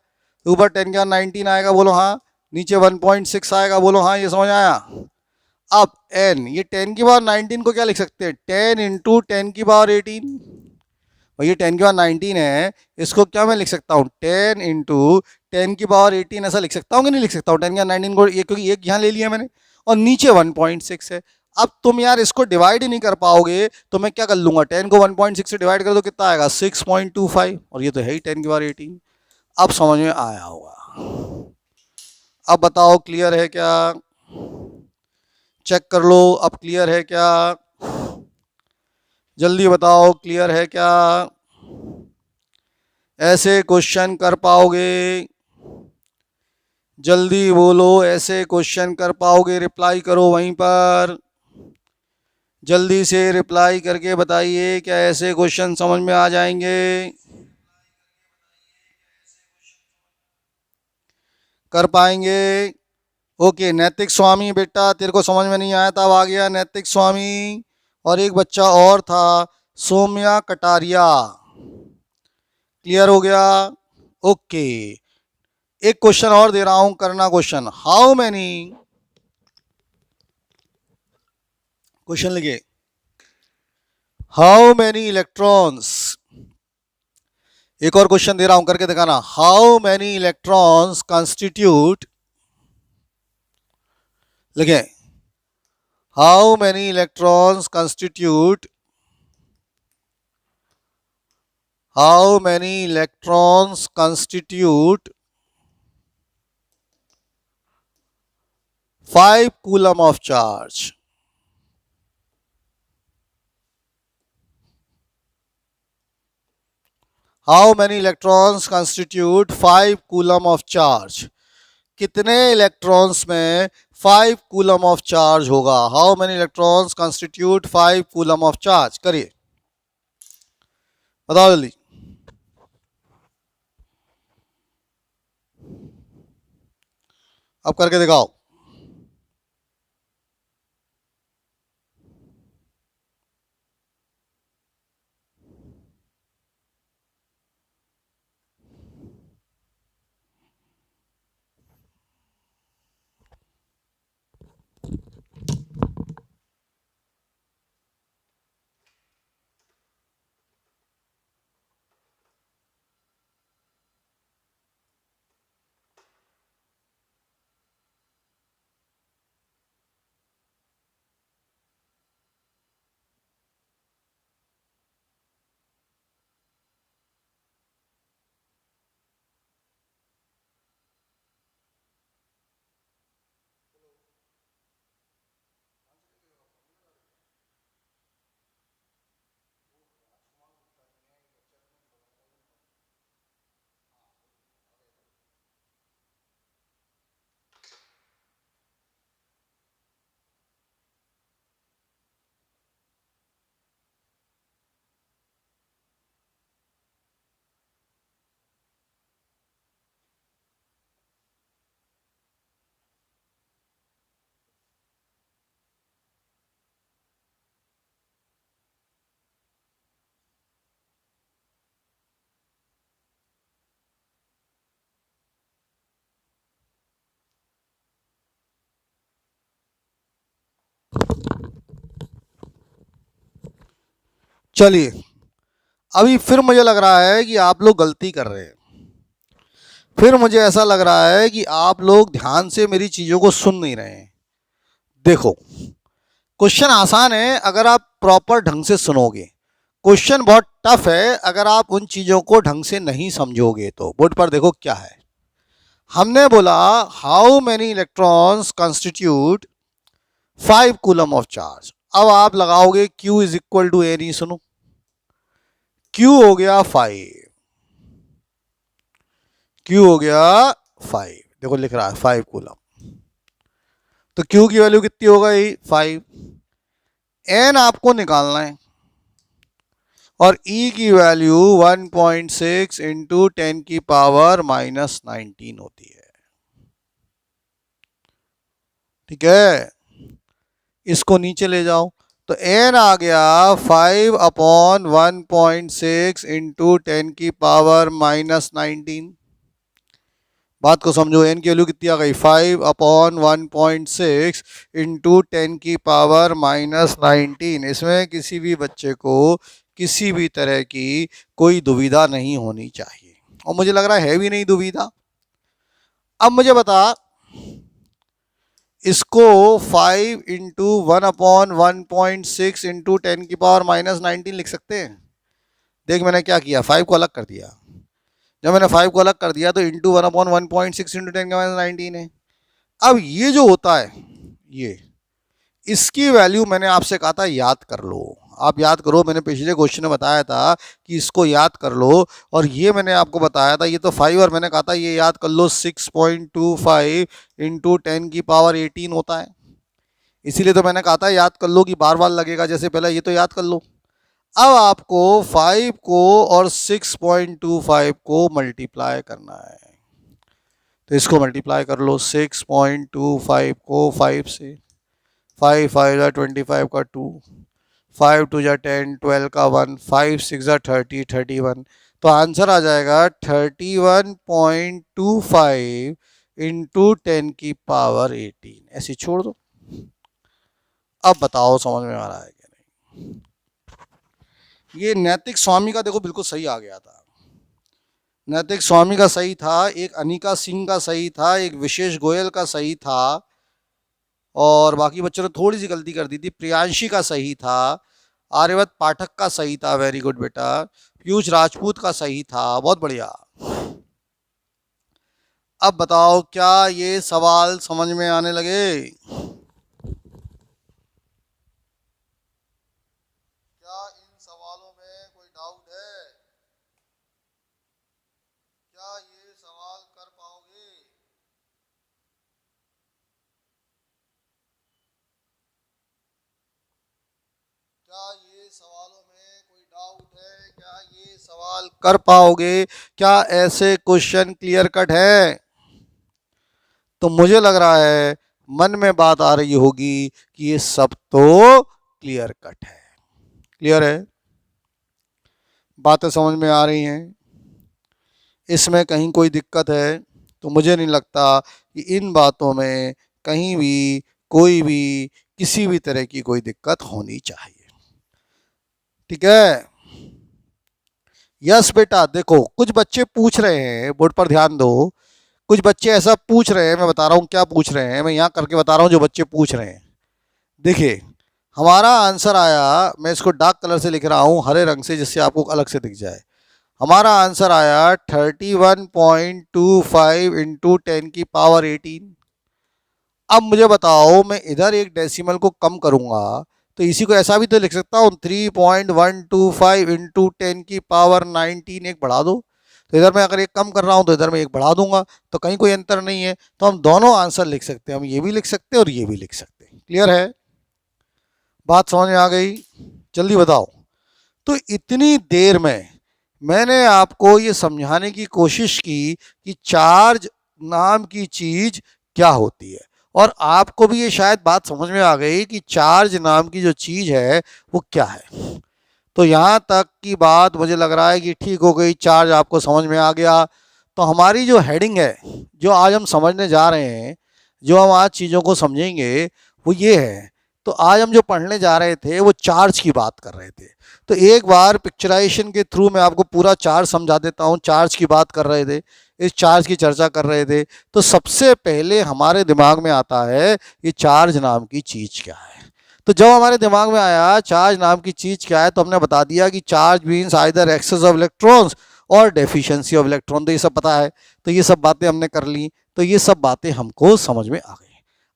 ऊपर 10 का 19 आएगा, बोलो हाँ। नीचे 1.6 आएगा, बोलो हाँ। ये समझ आया? अब n, ये 10 की पावर 19 को क्या लिख सकते हैं? 10 इंटू 10 की पावर 18। भाई ये 10 की पावर 19 है, इसको क्या मैं लिख सकता हूँ? 10 इंटू 10 की पावर 18 ऐसा लिख सकता हूँ कि नहीं लिख सकता हूँ? 10 की 19 को ये, क्योंकि एक यहाँ ले लिया मैंने, और नीचे 1.6 है। अब तुम यार इसको डिवाइड ही नहीं कर पाओगे, तो मैं क्या कर लूंगा? 10 को 1.6 से डिवाइड कर दो, कितना आएगा? 6.25। और ये तो है ही 10 की पावर 18। अब समझ में आया होगा। अब बताओ क्लियर है क्या? चेक कर लो, अब क्लियर है क्या? जल्दी बताओ क्लियर है क्या? ऐसे क्वेश्चन कर पाओगे? जल्दी बोलो, ऐसे क्वेश्चन कर पाओगे? रिप्लाई करो वहीं पर, जल्दी से रिप्लाई करके बताइए, क्या ऐसे क्वेश्चन समझ में आ जाएंगे? कर पाएंगे? ओके, नैतिक स्वामी बेटा तेरे को समझ में नहीं आया था, अब आ गया नैतिक स्वामी। और एक बच्चा और था, सोम्या कटारिया। क्लियर हो गया? ओके, एक क्वेश्चन और दे रहा हूं, करना क्वेश्चन। हाउ मैनी, क्वेश्चन लिखे, हाउ मैनी इलेक्ट्रॉन्स। एक और क्वेश्चन दे रहा हूं, करके दिखाना। हाउ मैनी इलेक्ट्रॉन्स कंस्टिट्यूट, लिखे, how many electrons constitute, how many electrons constitute 5 coulomb of charge. How many electrons constitute 5 coulomb of charge? कितने इलेक्ट्रॉन्स में 5 कूलम ऑफ चार्ज होगा? How many electrons constitute 5 coulomb of charge? करिए, बताओ जल्दी। अब करके दिखाओ। चलिए, अभी फिर मुझे लग रहा है कि आप लोग गलती कर रहे हैं। फिर मुझे ऐसा लग रहा है कि आप लोग ध्यान से मेरी चीज़ों को सुन नहीं रहे हैं। देखो, क्वेश्चन आसान है अगर आप प्रॉपर ढंग से सुनोगे। क्वेश्चन बहुत टफ है अगर आप उन चीज़ों को ढंग से नहीं समझोगे। तो बोर्ड पर देखो क्या है। हमने बोला how many electrons constitute 5 coulomb of charge. अब आप लगाओगे Q is equal to n e, सुनो, Q हो गया 5, Q हो गया 5, देखो लिख रहा है 5 कूलम। तो Q की वैल्यू कितनी हो गई? 5। N आपको निकालना है और E की वैल्यू 1.6 इंटू 10 की पावर -19 होती है। ठीक है, इसको नीचे ले जाओ तो n आ गया 5/1.6 इंटू 10 की पावर -19। बात को समझो, n की वैल्यू कितनी आ गई? 5/1.6 इंटू 10 की पावर -19। इसमें किसी भी बच्चे को किसी भी तरह की कोई दुविधा नहीं होनी चाहिए, और मुझे लग रहा है भी नहीं दुविधा। अब मुझे बता, इसको 5 इंटू 1/1.6 इंटू 10 की पावर -19 लिख सकते हैं। देख मैंने क्या किया, 5 को अलग कर दिया। जब मैंने 5 को अलग कर दिया तो इंटू 1/1.6 इंटू 10 का -19 है। अब ये जो होता है, ये इसकी वैल्यू मैंने आपसे कहा था याद कर लो। आप याद करो, मैंने पिछले क्वेश्चन में बताया था कि इसको याद कर लो, और ये मैंने आपको बताया था, ये तो 5, और मैंने कहा था ये याद कर लो 6.25 इंटू 10 की पावर 18 होता है। इसीलिए तो मैंने कहा था याद कर लो कि बार बार लगेगा, जैसे पहले ये तो याद कर लो। अब आपको 5 को और 6.25 को मल्टीप्लाई करना है, तो इसको मल्टीप्लाई कर लो। 6.25 को 5 से, 5 5 जा 25 का 2, 5 2 जा 10, 12 का 1, 5 6 जा 30, 31। तो आंसर आ जाएगा 31.25 इंटू 10 की पावर 18। ऐसे छोड़ दो। अब बताओ समझ में आ रहा है कि नहीं? ये नैतिक स्वामी का देखो बिल्कुल सही आ गया था। नैतिक स्वामी का सही था, एक अनिका सिंह का सही था, एक विशेष गोयल का सही था, और बाकी बच्चों ने थोड़ी सी गलती कर दी थी। प्रियांशी का सही था, आर्यवत पाठक का सही था, वेरी गुड बेटा। पीयूष राजपूत का सही था, बहुत बढ़िया। अब बताओ क्या ये सवाल समझ में आने लगे? क्या इन सवालों में कोई डाउट है? सवाल कर पाओगे? क्या ये सवालों में कोई डाउट है? क्या ये सवाल कर पाओगे? क्या ऐसे क्वेश्चन क्लियर कट है? तो मुझे लग रहा है मन में बात आ रही होगी कि ये सब तो क्लियर कट है। क्लियर है? बातें समझ में आ रही हैं? इसमें कहीं कोई दिक्कत है? तो मुझे नहीं लगता कि इन बातों में कहीं भी कोई भी किसी भी तरह की कोई दिक्कत होनी चाहिए। ठीक है? यस बेटा, देखो कुछ बच्चे पूछ रहे हैं, बोर्ड पर ध्यान दो। कुछ बच्चे ऐसा पूछ रहे हैं, मैं बता रहा हूँ क्या पूछ रहे हैं, मैं यहाँ करके बता रहा हूँ जो बच्चे पूछ रहे हैं। देखिए हमारा आंसर आया, मैं इसको डार्क कलर से लिख रहा हूँ हरे रंग से जिससे आपको अलग से दिख जाए। हमारा आंसर आया 31.25 इंटू 10⁻18। अब मुझे बताओ, मैं इधर एक डेसिमल को कम करूंगा तो इसी को ऐसा भी तो लिख सकता हूँ 3.125 इंटू 10⁻19। एक बढ़ा दो, तो इधर मैं अगर एक कम कर रहा हूँ तो इधर मैं एक बढ़ा दूंगा, तो कहीं कोई अंतर नहीं है। तो हम दोनों आंसर लिख सकते हैं, हम ये भी लिख सकते हैं और ये भी लिख सकते हैं। क्लियर है? बात समझ में आ गई? जल्दी बताओ। तो इतनी देर में मैंने आपको ये समझाने की कोशिश की कि चार्ज नाम की चीज क्या होती है, और आपको भी ये शायद बात समझ में आ गई कि चार्ज नाम की जो चीज है वो क्या है। तो यहाँ तक की बात मुझे लग रहा है कि ठीक हो गई, चार्ज आपको समझ में आ गया। तो हमारी जो हेडिंग है, जो आज हम समझने जा रहे हैं, जो हम आज चीज़ों को समझेंगे वो ये है। तो आज हम जो पढ़ने जा रहे थे वो चार्ज की बात कर रहे थे। तो एक बार पिक्चराइजेशन के थ्रू मैं आपको पूरा चार्ज समझा देता हूँ। चार्ज की बात कर रहे थे, इस चार्ज की चर्चा कर रहे थे। तो सबसे पहले हमारे दिमाग में आता है ये चार्ज नाम की चीज़ क्या है। तो जब हमारे दिमाग में आया चार्ज नाम की चीज़ क्या है, तो हमने बता दिया कि charge means either excess of electrons और डेफिशिएंसी ऑफ इलेक्ट्रॉन। तो ये सब पता है, तो ये सब बातें हमने कर ली, तो ये सब बातें हमको समझ में आ गई।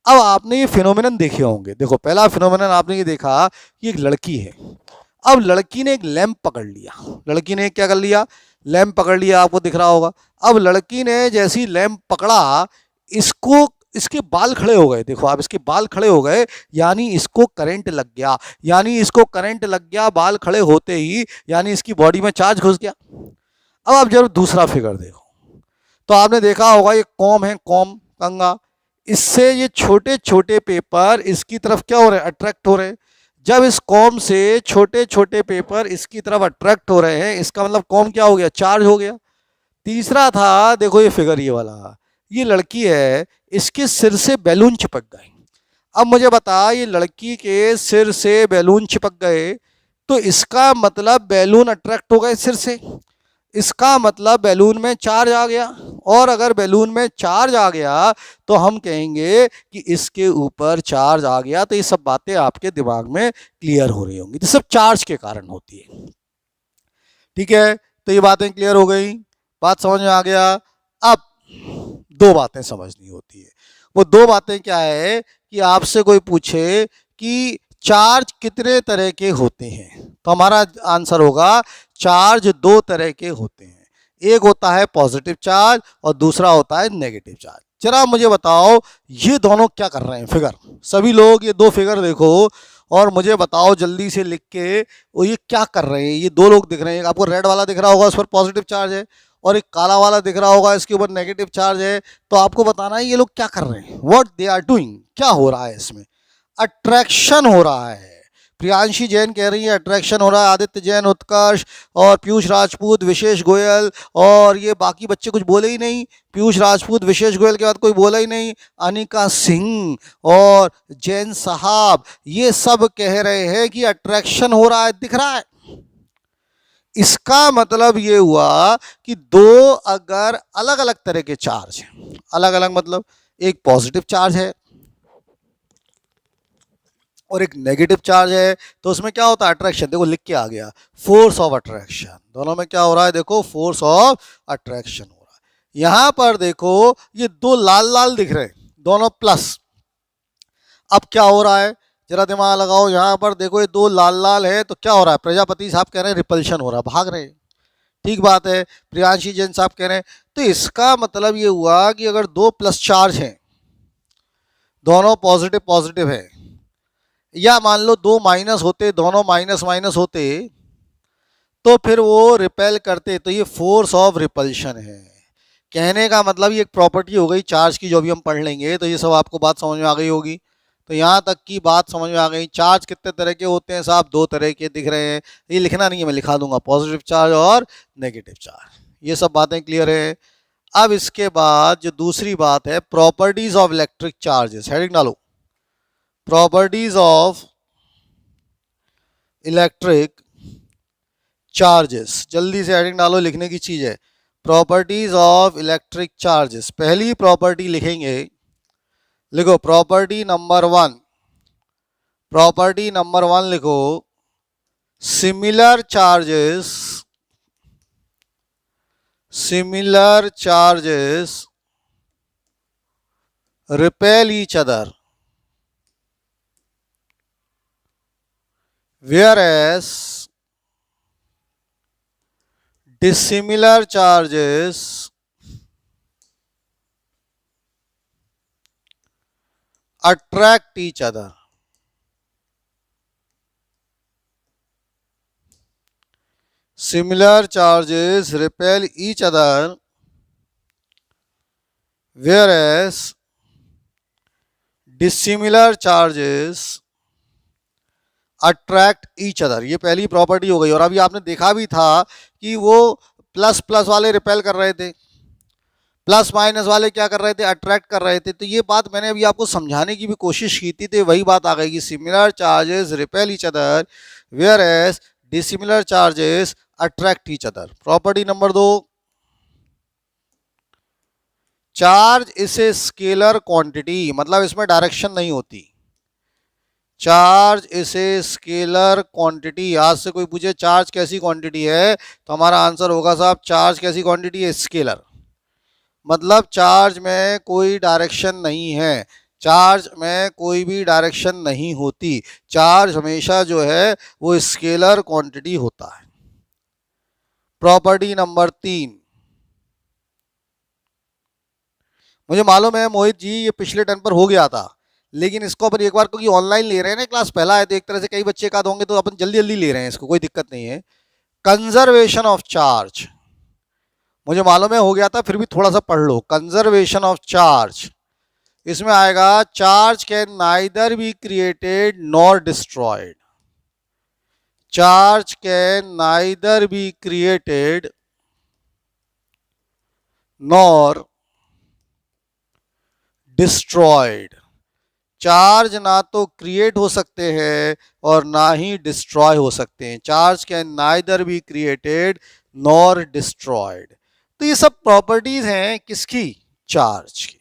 अब आपने ये फिनोमेनन देखे होंगे। देखो पहला फिनोमेनन आपने ये देखा कि एक लड़की है। अब लड़की ने एक लैंप पकड़ लिया। लड़की ने क्या कर लिया? लैंप पकड़ लिया, आपको दिख रहा होगा। अब लड़की ने जैसी लैंप पकड़ा, इसको इसके बाल खड़े हो गए। देखो आप, इसके बाल खड़े हो गए, यानी इसको करंट लग गया। यानी इसको करंट लग गया बाल खड़े होते ही, यानी इसकी बॉडी में चार्ज घुस गया। अब आप जरूर दूसरा फिगर देखो, तो आपने देखा होगा ये कॉम है, कॉम कंगा। इससे ये छोटे छोटे पेपर इसकी तरफ क्या हो रहे हैं? अट्रैक्ट हो रहे हैं। जब इस कॉम से छोटे छोटे पेपर इसकी तरफ अट्रैक्ट हो रहे हैं, इसका मतलब कॉम क्या हो गया? चार्ज हो गया। तीसरा था, देखो ये फिगर ये वाला, ये लड़की है, इसके सिर से बैलून चिपक गए। अब मुझे बता, ये लड़की के सिर से बैलून चिपक गए तो इसका मतलब बैलून अट्रैक्ट हो गए सिर से, इसका मतलब बैलून में चार्ज आ गया। और अगर बैलून में चार्ज आ गया तो हम कहेंगे कि इसके ऊपर चार्ज आ गया। तो ये सब बातें आपके दिमाग में क्लियर हो रही होंगी, तो सब चार्ज के कारण होती है। ठीक है? तो ये बातें क्लियर हो गई, बात समझ में आ गया। अब दो बातें समझनी होती है। वो दो बातें क्या है कि आपसे कोई पूछे कि चार्ज कितने तरह के होते हैं, तो हमारा आंसर होगा चार्ज दो तरह के होते हैं। एक होता है पॉजिटिव चार्ज और दूसरा होता है नेगेटिव चार्ज। जरा मुझे बताओ ये दोनों क्या कर रहे हैं? फिगर, सभी लोग ये दो फिगर देखो और मुझे बताओ जल्दी से लिख के, वो ये क्या कर रहे हैं? ये दो लोग दिख रहे हैं, आपको रेड वाला दिख रहा होगा उस पर पॉजिटिव चार्ज है, और एक काला वाला दिख रहा होगा इसके ऊपर नेगेटिव चार्ज है। तो आपको बताना है ये लोग क्या कर रहे हैं, व्हाट दे आर डूइंग, क्या हो रहा है इसमें? अट्रैक्शन हो रहा है। प्रियांशी जैन कह रही है अट्रैक्शन हो रहा है, आदित्य जैन, उत्कर्ष और पीयूष राजपूत, विशेष गोयल, और ये बाकी बच्चे कुछ बोले ही नहीं। पीयूष राजपूत, विशेष गोयल के बाद कोई बोला ही नहीं। अनिका सिंह और जैन साहब ये सब कह रहे हैं कि अट्रैक्शन हो रहा है, दिख रहा है। इसका मतलब ये हुआ कि दो अगर अलग अलग तरह के चार्ज हैं, अलग अलग मतलब एक पॉजिटिव चार्ज है और एक नेगेटिव चार्ज है, तो उसमें क्या होता है? अट्रैक्शन। देखो लिख के आ गया, फोर्स ऑफ अट्रैक्शन। दोनों में क्या हो रहा है? देखो फोर्स ऑफ अट्रैक्शन हो रहा है। यहां पर देखो ये दो लाल लाल दिख रहे हैं, दोनों प्लस। अब क्या हो रहा है? जरा दिमाग लगाओ, यहां पर देखो ये दो लाल लाल है, तो क्या हो रहा है? प्रजापति साहब कह रहे हैं रिपल्शन हो रहा है, भाग रहे हैं। ठीक बात है, प्रियांशी जैन साहब कह रहे हैं। तो इसका मतलब ये हुआ कि अगर दो प्लस चार्ज हैं, दोनों पॉजिटिव पॉजिटिव है, या मान लो दो माइनस होते, दोनों माइनस माइनस होते, तो फिर वो रिपेल करते। तो ये फोर्स ऑफ रिपल्शन है। कहने का मतलब ये एक प्रॉपर्टी हो गई चार्ज की, जो भी हम पढ़ लेंगे। तो ये सब आपको बात समझ में आ गई होगी। तो यहाँ तक की बात समझ में आ गई। चार्ज कितने तरह के होते हैं साहब? दो तरह के दिख रहे हैं। ये लिखना नहीं है, मैं लिखा दूंगा, पॉजिटिव चार्ज और नेगेटिव चार्ज। ये सब बातें क्लियर है। अब इसके बाद जो दूसरी बात है, properties of electric charges. Heading डालो, प्रॉपर्टीज ऑफ इलेक्ट्रिक चार्जेस। जल्दी से हेडिंग डालो, लिखने की चीज है। Properties of electric charges. पहली प्रॉपर्टी लिखेंगे, लिखो property number one. Property number one लिखो, similar charges, similar charges repel each other, whereas dissimilar charges attract each other. Similar charges repel each other, whereas dissimilar charges attract each other. ये पहली property हो गई। और अभी आपने देखा भी था कि वो प्लस प्लस वाले रिपेल कर रहे थे, प्लस माइनस वाले क्या कर रहे थे? अट्रैक्ट कर रहे थे। तो ये बात मैंने अभी आपको समझाने की भी कोशिश की थी, तो वही बात आ गई कि similar charges repel each other, whereas dissimilar charges attract each other. Property number दो, charge is a scalar quantity, मतलब इसमें डायरेक्शन नहीं होती। Charge is a scalar quantity. आज से कोई पूछे चार्ज कैसी क्वांटिटी है, तो हमारा आंसर होगा साहब चार्ज कैसी क्वांटिटी है? स्केलर। मतलब चार्ज में कोई डायरेक्शन नहीं है, चार्ज में कोई भी डायरेक्शन नहीं होती। चार्ज हमेशा जो है वो स्केलर क्वांटिटी होता है। प्रॉपर्टी नंबर तीन, मुझे मालूम है मोहित जी ये पिछले टर्न पर हो गया था, लेकिन इसको अपन एक बार, क्योंकि ऑनलाइन ले रहे हैं ना, क्लास पहला है तो एक तरह से कई बच्चे का होंगे, तो अपन जल्दी जल्दी ले रहे हैं इसको, कोई दिक्कत नहीं है। कंजर्वेशन ऑफ चार्ज, मुझे मालूम है हो गया था, फिर भी थोड़ा सा पढ़ लो। कंजर्वेशन ऑफ चार्ज, इसमें आएगा charge can neither be created nor destroyed. Charge can neither be created nor destroyed. Charge ना तो क्रिएट हो सकते हैं और ना ही डिस्ट्रॉय हो सकते हैं। Charge can neither be created nor destroyed. तो ये सब प्रॉपर्टीज हैं किसकी? चार्ज की।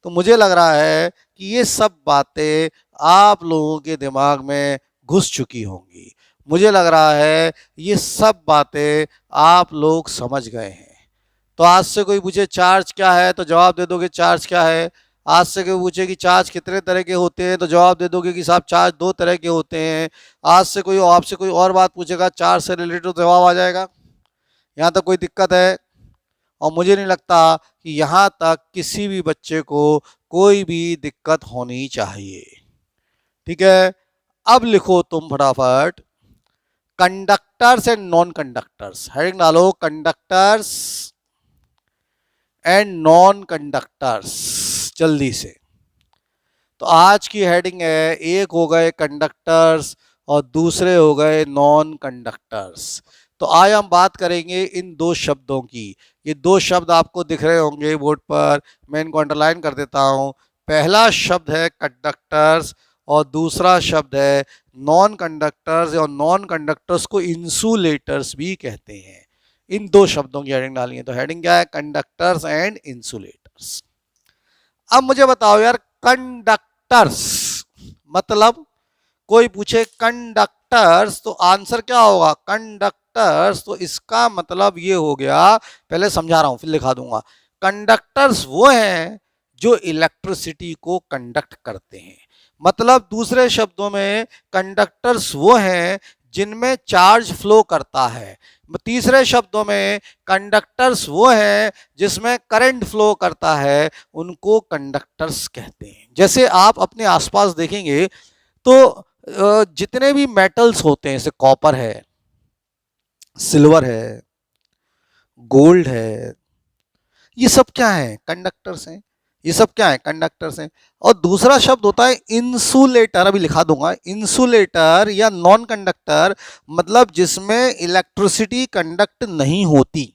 तो मुझे लग रहा है कि ये सब बातें आप लोगों के दिमाग में घुस चुकी होंगी। मुझे लग रहा है ये सब बातें आप लोग समझ गए हैं। तो आज से कोई पूछे चार्ज क्या है, तो जवाब दे दोगे चार्ज क्या है। आज से कोई पूछे कि चार्ज कितने तरह के होते हैं, तो जवाब दे दोगे कि साहब चार्ज दो तरह के होते हैं। आज से कोई आपसे कोई और बात पूछेगा चार्ज से रिलेटेड, तो जवाब आ जाएगा। यहाँ तक कोई दिक्कत है? और मुझे नहीं लगता कि यहाँ तक किसी भी बच्चे को कोई भी दिक्कत होनी चाहिए। ठीक है, अब लिखो तुम फटाफट conductors and non conductors. Heading डालो, कंडक्टर्स एंड नॉन कंडक्टर्स, जल्दी से। तो आज की हेडिंग है, एक हो गए कंडक्टर्स और दूसरे हो गए नॉन कंडक्टर्स। तो आज हम बात करेंगे इन दो शब्दों की। ये दो शब्द आपको दिख रहे होंगे बोर्ड पर, मैं इनको अंडरलाइन कर देता हूं। पहला शब्द है कंडक्टर्स और दूसरा शब्द है नॉन कंडक्टर्स, और नॉन कंडक्टर्स को इंसुलेटर्स भी कहते हैं। इन दो शब्दों की हेडिंग डाली है। तो हेडिंग क्या है? Conductors and insulators. अब मुझे बताओ यार, कंडक्टर्स मतलब, कोई पूछे कंडक्टर्स तो आंसर क्या होगा? कंडक्टर्स, तो इसका मतलब ये हो गया, पहले समझा रहा हूं फिर लिखा दूंगा। कंडक्टर्स वो हैं जो इलेक्ट्रिसिटी को कंडक्ट करते हैं। मतलब दूसरे शब्दों में कंडक्टर्स वो हैं जिनमें चार्ज फ्लो करता है। तीसरे शब्दों में कंडक्टर्स वो हैं जिसमें करंट फ्लो करता है, उनको कंडक्टर्स कहते हैं। जैसे आप अपने आसपास देखेंगे तो जितने भी मेटल्स होते हैं, जैसे कॉपर है, सिल्वर है, गोल्ड है, ये सब क्या है? कंडक्टर्स हैं। ये सब क्या है? कंडक्टर्स हैं। और दूसरा शब्द होता है इंसुलेटर, अभी लिखा दूंगा। इंसुलेटर या नॉन कंडक्टर मतलब जिसमें इलेक्ट्रिसिटी कंडक्ट नहीं होती,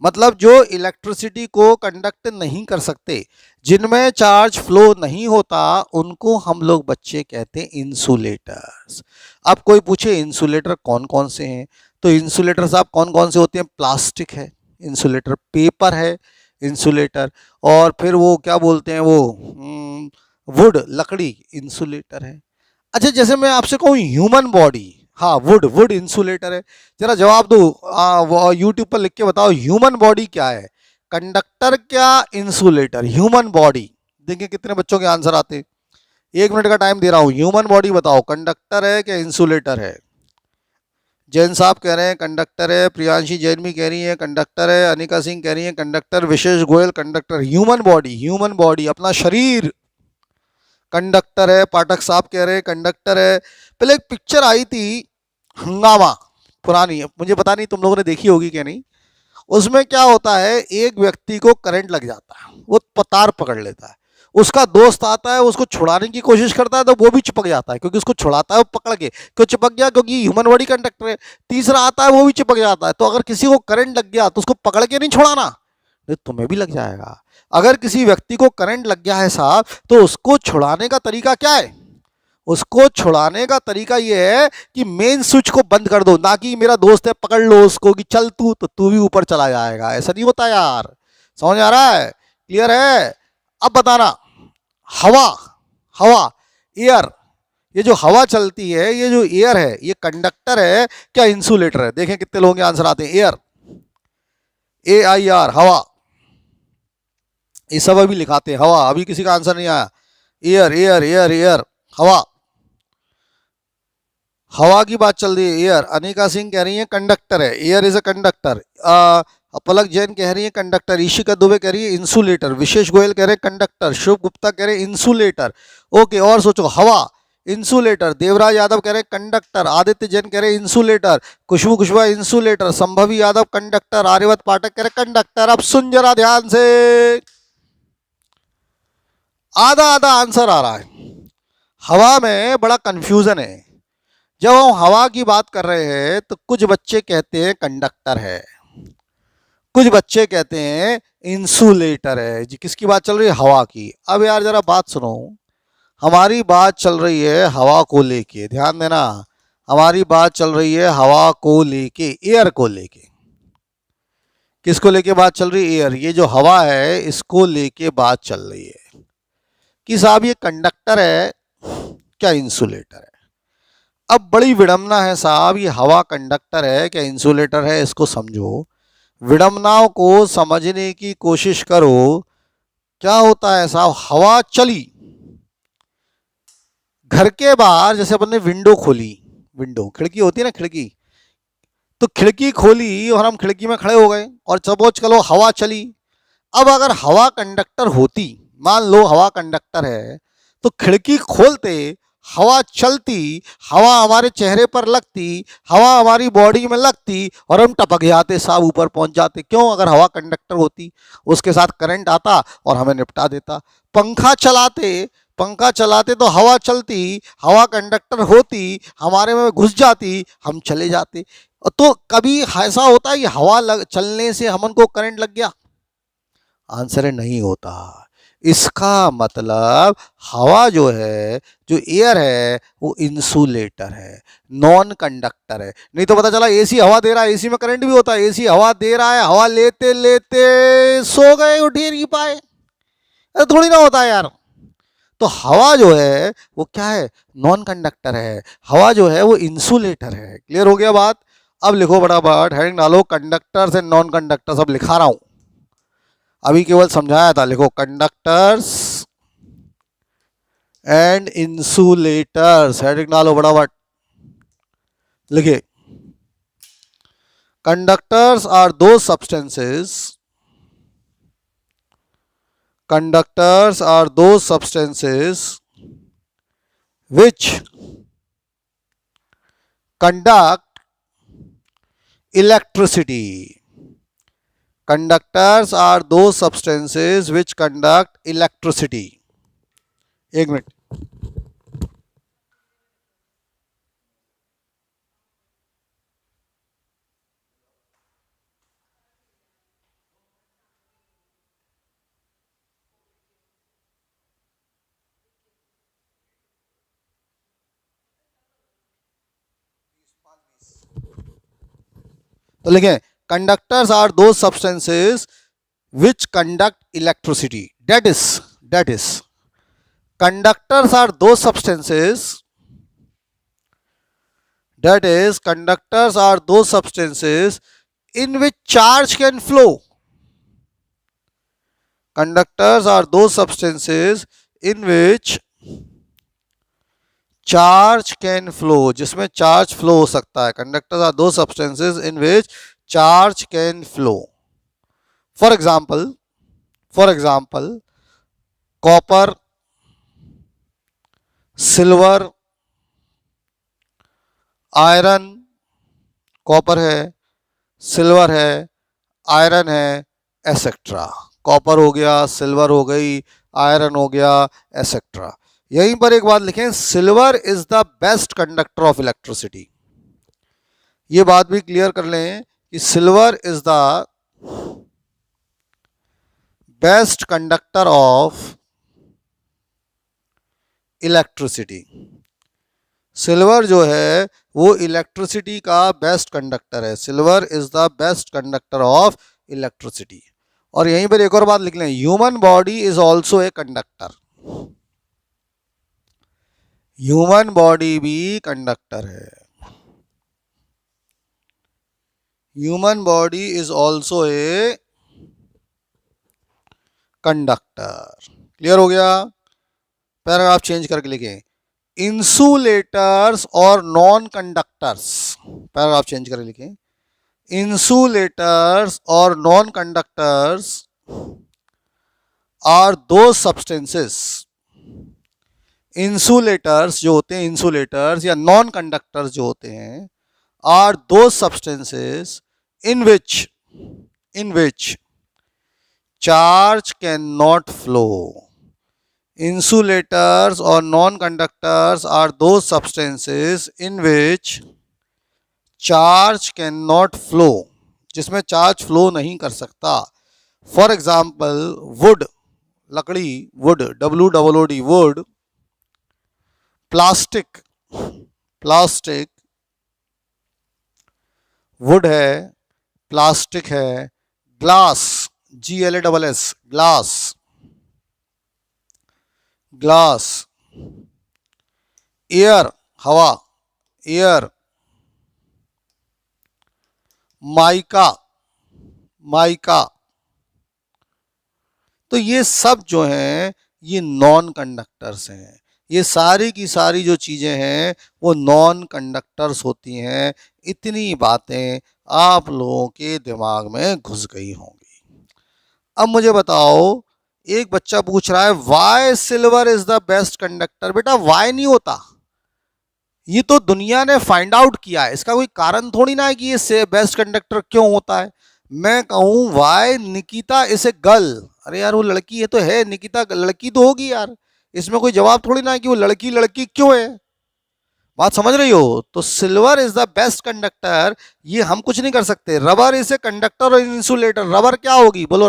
मतलब जो इलेक्ट्रिसिटी को कंडक्ट नहीं कर सकते, जिनमें चार्ज फ्लो नहीं होता, उनको हम लोग बच्चे कहते हैं इंसुलेटर्स। अब कोई पूछे इंसुलेटर कौन कौन से हैं, तो इंसुलेटर साहब कौन कौन से होते हैं? प्लास्टिक है इंसुलेटर, पेपर है इंसुलेटर, और फिर वो क्या बोलते हैं वो वुड, लकड़ी इंसुलेटर है। अच्छा, जैसे मैं आपसे कहूँ ह्यूमन बॉडी, हाँ वुड, वुड इंसुलेटर है। जरा जवाब दो, यूट्यूब पर लिख के बताओ ह्यूमन बॉडी क्या है? कंडक्टर क्या इंसुलेटर? Human body. देखिए कितने बच्चों के आंसर आते हैं। 1 मिनट का टाइम दे रहा हूँ, ह्यूमन बॉडी बताओ कंडक्टर है क्या इंसुलेटर है? जैन साहब कह रहे हैं कंडक्टर है, प्रियांशी जैन भी कह रही है कंडक्टर है, अनिका सिंह कह रही है conductor, Vishesh Goyal conductor. Human body, human body अपना शरीर कंडक्टर है। पाठक साहब कह रहे हैं कंडक्टर है। पहले एक पिक्चर आई थी हंगामा, पुरानी, मुझे पता नहीं तुम लोगों ने देखी होगी क्या नहीं। उसमें क्या होता है, एक व्यक्ति को करंट लग जाता है, वो तार पकड़ लेता है, उसका दोस्त आता है, उसको छुड़ाने की कोशिश करता है तो वो भी चिपक जाता है, क्योंकि उसको छुड़ाता है वो पकड़ के, क्यों चिपक गया? क्योंकि ह्यूमन बॉडी कंडक्टर है। तीसरा आता है, वो भी चिपक जाता है। तो अगर किसी को करंट लग गया तो उसको पकड़ के नहीं छुड़ाना, नहीं तुम्हें भी लग जाएगा। अगर किसी व्यक्ति को करंट लग गया है साहब, तो उसको छुड़ाने का तरीका क्या है? उसको छुड़ाने का तरीका यह है कि मेन स्विच को बंद कर दो, ना कि मेरा दोस्त है पकड़ लो उसको कि चल तू, तो तू भी ऊपर चला जाएगा। ऐसा नहीं होता यार, समझ आ रहा है? क्लियर है? अब बताना, हवा, हवा, एयर, ये जो हवा चलती है, ये जो एयर है, ये कंडक्टर है क्या इंसुलेटर है? देखें कितने लोगों के आंसर आते हैं। एयर, AIR, हवा, ये सब अभी लिखाते हैं। हवा, अभी किसी का आंसर नहीं आया। एयर, एयर, एयर, एयर, हवा, हवा की बात चल रही है। एयर, अनिका सिंह कह रही है कंडक्टर है, एयर इज अ कंडक्टर। पलक जैन कह रही है कंडक्टर। ईशिका दुबे कह रही है इंसुलेटर। विशेष गोयल कह रहे हैं कंडक्टर। शुभ गुप्ता कह रहे हैं इंसुलेटर। ओके, और सोचो, हवा इंसुलेटर। देवराज यादव कह रहे हैं कंडक्टर। आदित्य जैन कह रहे हैं इंसुलेटर। खुशबू कुशवाहा इंसुलेटर। संभवी यादव कंडक्टर। आर्यवत पाठक कह रहे कंडक्टर। अब सुन जरा ध्यान से, आधा आधा आंसर आ रहा है। हवा में बड़ा कंफ्यूजन है। जब हम हवा की बात कर रहे हैं तो कुछ बच्चे कहते हैं कंडक्टर है, कुछ बच्चे कहते हैं इंसुलेटर है। जी किसकी बात चल रही है? हवा की। अब यार जरा बात सुनो, हमारी बात चल रही है हवा को लेके, ध्यान देना, हमारी बात चल रही है हवा को लेके, एयर को लेके। किसको लेके बात चल रही है? एयर। ये जो हवा है इसको लेके बात चल रही है कि साहब ये कंडक्टर है क्या इंसुलेटर है? अब बड़ी विडंबना है साहब, ये हवा कंडक्टर है क्या इंसुलेटर है? इसको समझो, विडंबनाओं को समझने की कोशिश करो। क्या होता है साहब, हवा चली, घर के बाहर जैसे अपन ने विंडो खोली, विंडो खिड़की होती है ना, खिड़की, तो खिड़की खोली और हम खिड़की में खड़े हो गए और सपोज चलो हवा चली। अब अगर हवा कंडक्टर होती, मान लो हवा कंडक्टर है, तो खिड़की खोलते, हवा चलती, हवा हमारे चेहरे पर लगती, हवा हमारी बॉडी में लगती और हम टपक जाते, साहब ऊपर पहुंच जाते। क्यों? अगर हवा कंडक्टर होती, उसके साथ करंट आता और हमें निपटा देता। पंखा चलाते, पंखा चलाते तो हवा चलती, हवा कंडक्टर होती, हमारे में घुस जाती, हम चले जाते। तो कभी ऐसा होता है कि हवा चलने से हमन को करंट लग गया? आंसर है नहीं होता। इसका मतलब हवा जो है, जो एयर है, वो इंसुलेटर है, नॉन कंडक्टर है। नहीं तो पता चला एसी हवा दे रहा है, एसी में करंट भी होता है, एसी हवा दे रहा है, हवा लेते लेते सो गए, उठ ही नहीं पाए, थोड़ी ना होता है यार। तो हवा जो है वो क्या है? नॉन कंडक्टर है। हवा जो है वो इंसुलेटर है। क्लियर हो गया बात? अब लिखो फटाफट, हेडिंग डालो कंडक्टर्स एंड नॉन कंडक्टर्स। अब लिखा रहा हूं, अभी केवल समझाया था। लिखो कंडक्टर्स एंड इंसुलेटर्स, हेडिंग डालो फटाफट। लिखिए, conductors are those substances, conductors are those substances which conduct electricity. Conductors are those substances which conduct electricity. एक मिनट, तो लिखें, conductors are those substances which conduct electricity. That is conductors are those substances, that is conductors are those substances in which charge can flow. Conductors are those substances in which charge can flow, जिसमें charge flow हो सकता है. Conductors are दो substances in which charge can flow. For example copper, silver, iron. Copper है, silver है, iron है, etcetera. Copper हो गया, सिल्वर हो गई, आयरन हो गया, एसेट्रा. यहीं पर एक बात लिखें, silver is the best conductor of electricity. ये बात भी क्लियर कर लें कि silver is the best conductor of electricity. Silver जो है वो इलेक्ट्रिसिटी का बेस्ट कंडक्टर है. Silver is the best conductor of electricity. और यहीं पर एक और बात लिख लें, human body is also a conductor. Human body भी कंडक्टर है. Human body is also a conductor. Clear हो गया. पैराग्राफ चेंज करके लिखें, इंसुलेटर्स और नॉन कंडक्टर्स. पैराग्राफ चेंज करके लिखें, इंसुलेटर्स और नॉन कंडक्टर्स आर दो सब्सटेंसेस. इंसुलेटर्स जो होते हैं, इंसुलेटर्स या नॉन कंडक्टर्स जो होते हैं, आर दो substances in which charge can not flow. Insulators और नॉन कंडक्टर्स आर दो substances in which charge can not flow, जिसमें चार्ज फ्लो नहीं कर सकता. फॉर एग्जाम्पल वुड, लकड़ी, would, WOOD, would. Plastic, would है, प्लास्टिक है. Glass, GLASS, glass. एयर, हवा, एयर. माइका, तो ये सब जो हैं ये नॉन कंडक्टर्स हैं. ये सारी की सारी जो चीज़ें हैं वो नॉन कंडक्टर्स होती हैं. इतनी बातें आप लोगों के दिमाग में घुस गई होंगी. अब मुझे बताओ, एक बच्चा पूछ रहा है why silver is the best conductor. बेटा वाई नहीं होता, ये तो दुनिया ने फाइंड आउट किया है. इसका कोई कारण थोड़ी ना है कि ये बेस्ट कंडक्टर क्यों होता है. मैं कहूँ why Nikita is a girl. अरे यार वो लड़की है तो है, निकिता लड़की तो होगी यार. इसमें कोई जवाब थोड़ी ना है कि वो लड़की क्यों है. बात समझ रही हो. तो silver is the best conductor, ये हम कुछ नहीं कर सकते. रबर इज ए कंडक्टर और इंसुलेटर. रबर क्या होगी, बोलो.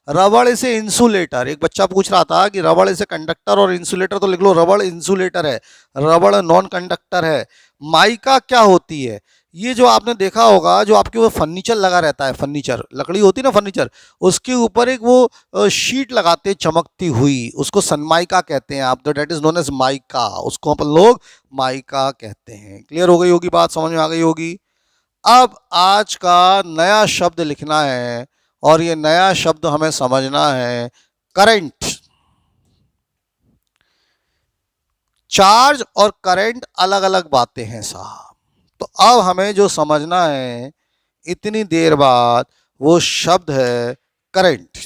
रबड़ इज ए इंसुलेटर. एक बच्चा पूछ रहा था कि रबड़ इज ए कंडक्टर और इंसुलेटर, तो लिख लो रबड़ इंसुलेटर है, रबड़ नॉन कंडक्टर है. माइका क्या होती है, ये जो आपने देखा होगा, जो आपके वो फर्नीचर लगा रहता है, फर्नीचर, लकड़ी होती है ना फर्नीचर, उसके ऊपर एक वो शीट लगाते हैं चमकती हुई, उसको सनमाइका कहते हैं आप. तो that is known as mica, उसको अपन लोग माइका कहते हैं. क्लियर हो गई होगी बात, समझ में आ गई होगी. अब आज का नया शब्द लिखना है और ये नया शब्द हमें समझना है, करंट. चार्ज और करंट अलग अलग बातें हैं साहब. तो अब हमें जो समझना है इतनी देर बाद वो शब्द है करंट।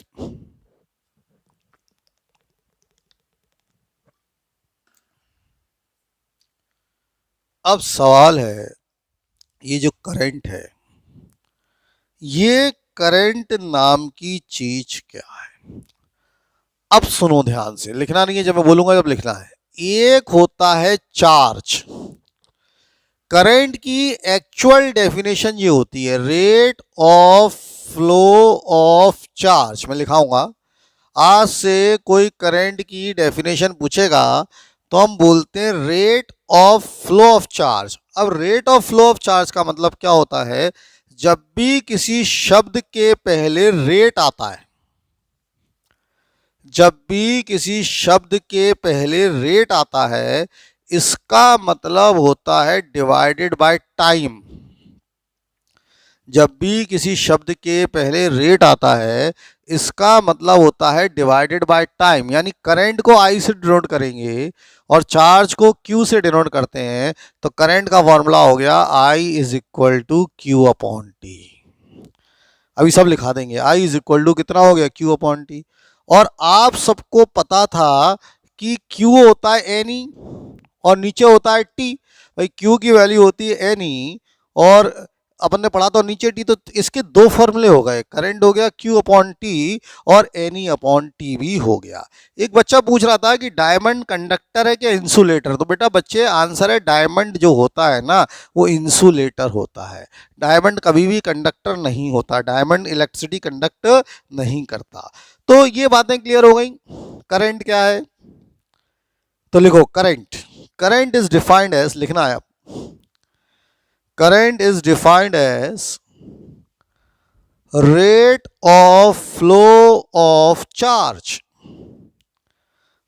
अब सवाल है ये जो करंट है, ये करंट नाम की चीज क्या है? अब सुनो ध्यान से, लिखना नहीं है, जब मैं बोलूंगा जब लिखना है। एक होता है चार्ज। करंट की एक्चुअल डेफिनेशन ये होती है rate of flow of charge. मैं लिखाऊंगा, आज से कोई करंट की डेफिनेशन पूछेगा तो हम बोलते हैं rate of flow of charge. अब rate of flow of charge का मतलब क्या होता है? जब भी किसी शब्द के पहले रेट आता है, जब भी किसी शब्द के पहले रेट आता है, इसका मतलब होता है डिवाइडेड बाय टाइम। जब भी किसी शब्द के पहले रेट आता है, इसका मतलब होता है डिवाइडेड बाय टाइम। यानी करंट को आई से डिनोट करेंगे और चार्ज को क्यू से डिनोट करते हैं, तो करंट का फॉर्मूला हो गया I is equal to Q upon T. अभी सब लिखा देंगे, आई इज इक्वल टू कितना हो गया, क्यू अपॉन टी। और आप सबको पता था कि क्यू होता है एनी और नीचे होता है टी। भाई क्यू की वैल्यू होती है एनी और अपन ने पढ़ा तो नीचे टी, तो इसके दो फॉर्मूले हो गए, करंट हो गया क्यू अपॉन टी और एनी अपॉन टी भी हो गया। एक बच्चा पूछ रहा था कि डायमंड कंडक्टर है क्या इंसुलेटर? तो बेटा बच्चे आंसर है डायमंड जो होता है ना वो इंसुलेटर होता है। डायमंड कभी भी कंडक्टर नहीं होता, डायमंड इलेक्ट्रिसिटी कंडक्ट नहीं करता। तो ये बातें क्लियर हो गई। करंट क्या है? तो लिखो current, current is defined as, लिखना है आप, current is defined as rate of flow of charge.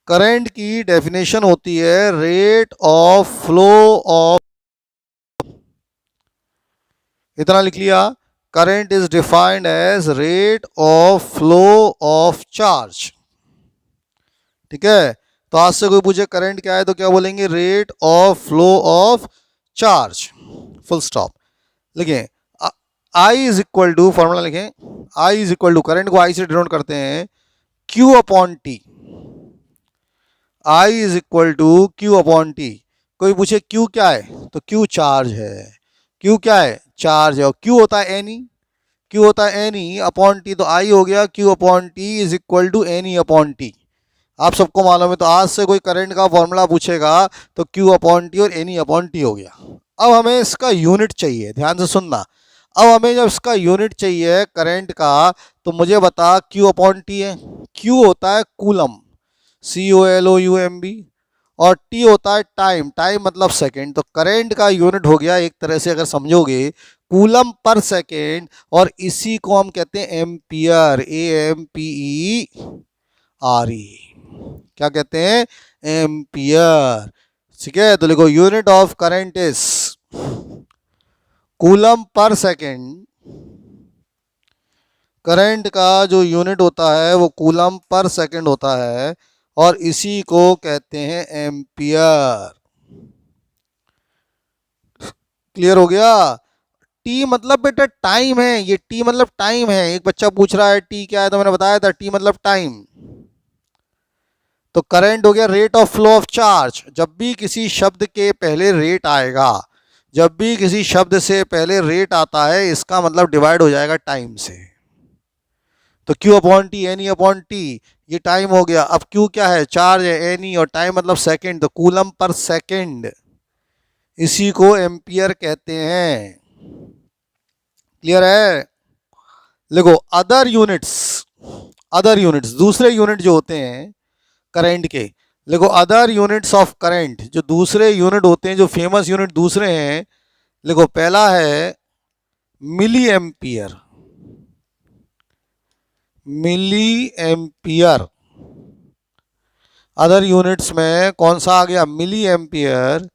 Current की डेफिनेशन होती है रेट ऑफ फ्लो ऑफ, इतना लिख लिया, current is defined as rate of flow of charge. ठीक है, तो आज से कोई पूछे करंट क्या है तो क्या बोलेंगे, rate of flow of charge, full stop. लिखें I is equal to, formula लिखें, I is equal to, current को आई से डिनोट करते हैं Q upon T. I is equal to Q upon T. कोई पूछे क्यू क्या है तो क्यू चार्ज है, क्यू क्या है, चार्ज है, और क्यू होता है एनी, क्यू होता है एनी अपॉन टी, तो आई हो गया Q upon T is equal to N E upon T. आप सबको मालूम है, तो आज से कोई करंट का फॉर्मूला पूछेगा तो क्यू अपॉन टी और एनी अपॉन टी हो गया। अब हमें इसका यूनिट चाहिए, ध्यान से सुनना। अब हमें जब इसका यूनिट चाहिए करंट का, तो मुझे बता क्यू अपॉन टी है, क्यू होता है कूलम, COLOUMB, और टी होता है टाइम, टाइम मतलब सेकेंड। तो करंट का यूनिट हो गया एक तरह से अगर समझोगे कूलम पर सेकेंड, और इसी को हम कहते हैं एम्पियर, AMPERE। क्या कहते हैं, एम्पियर। ठीक है, तो लिखो unit of current is coulomb per second. Current का जो यूनिट होता है वो कूलम पर सेकेंड होता है और इसी को कहते हैं एम्पियर। क्लियर हो गया? टी मतलब बेटा टाइम है, ये टी मतलब टाइम है। एक बच्चा पूछ रहा है टी क्या है, तो मैंने बताया था टी मतलब टाइम। तो करंट हो गया rate of flow of charge. जब भी किसी शब्द के पहले रेट आएगा, जब भी किसी शब्द से पहले रेट आता है, इसका मतलब डिवाइड हो जाएगा टाइम से। तो Q upon T, any upon T, ये टाइम हो गया। अब Q क्या है, चार्ज है, एनी और टाइम मतलब सेकंड, तो कूलम पर सेकंड, इसी को एम्पियर कहते हैं। क्लियर है? देखो अदर यूनिट्स, अदर यूनिट्स दूसरे यूनिट जो होते हैं करंट के, देखो अदर यूनिट्स ऑफ करंट, जो दूसरे यूनिट होते हैं, जो फेमस यूनिट दूसरे हैं, देखो पहला है milli ampere, milli ampere. Other units में कौन सा आ गया, मिली एम्पियर।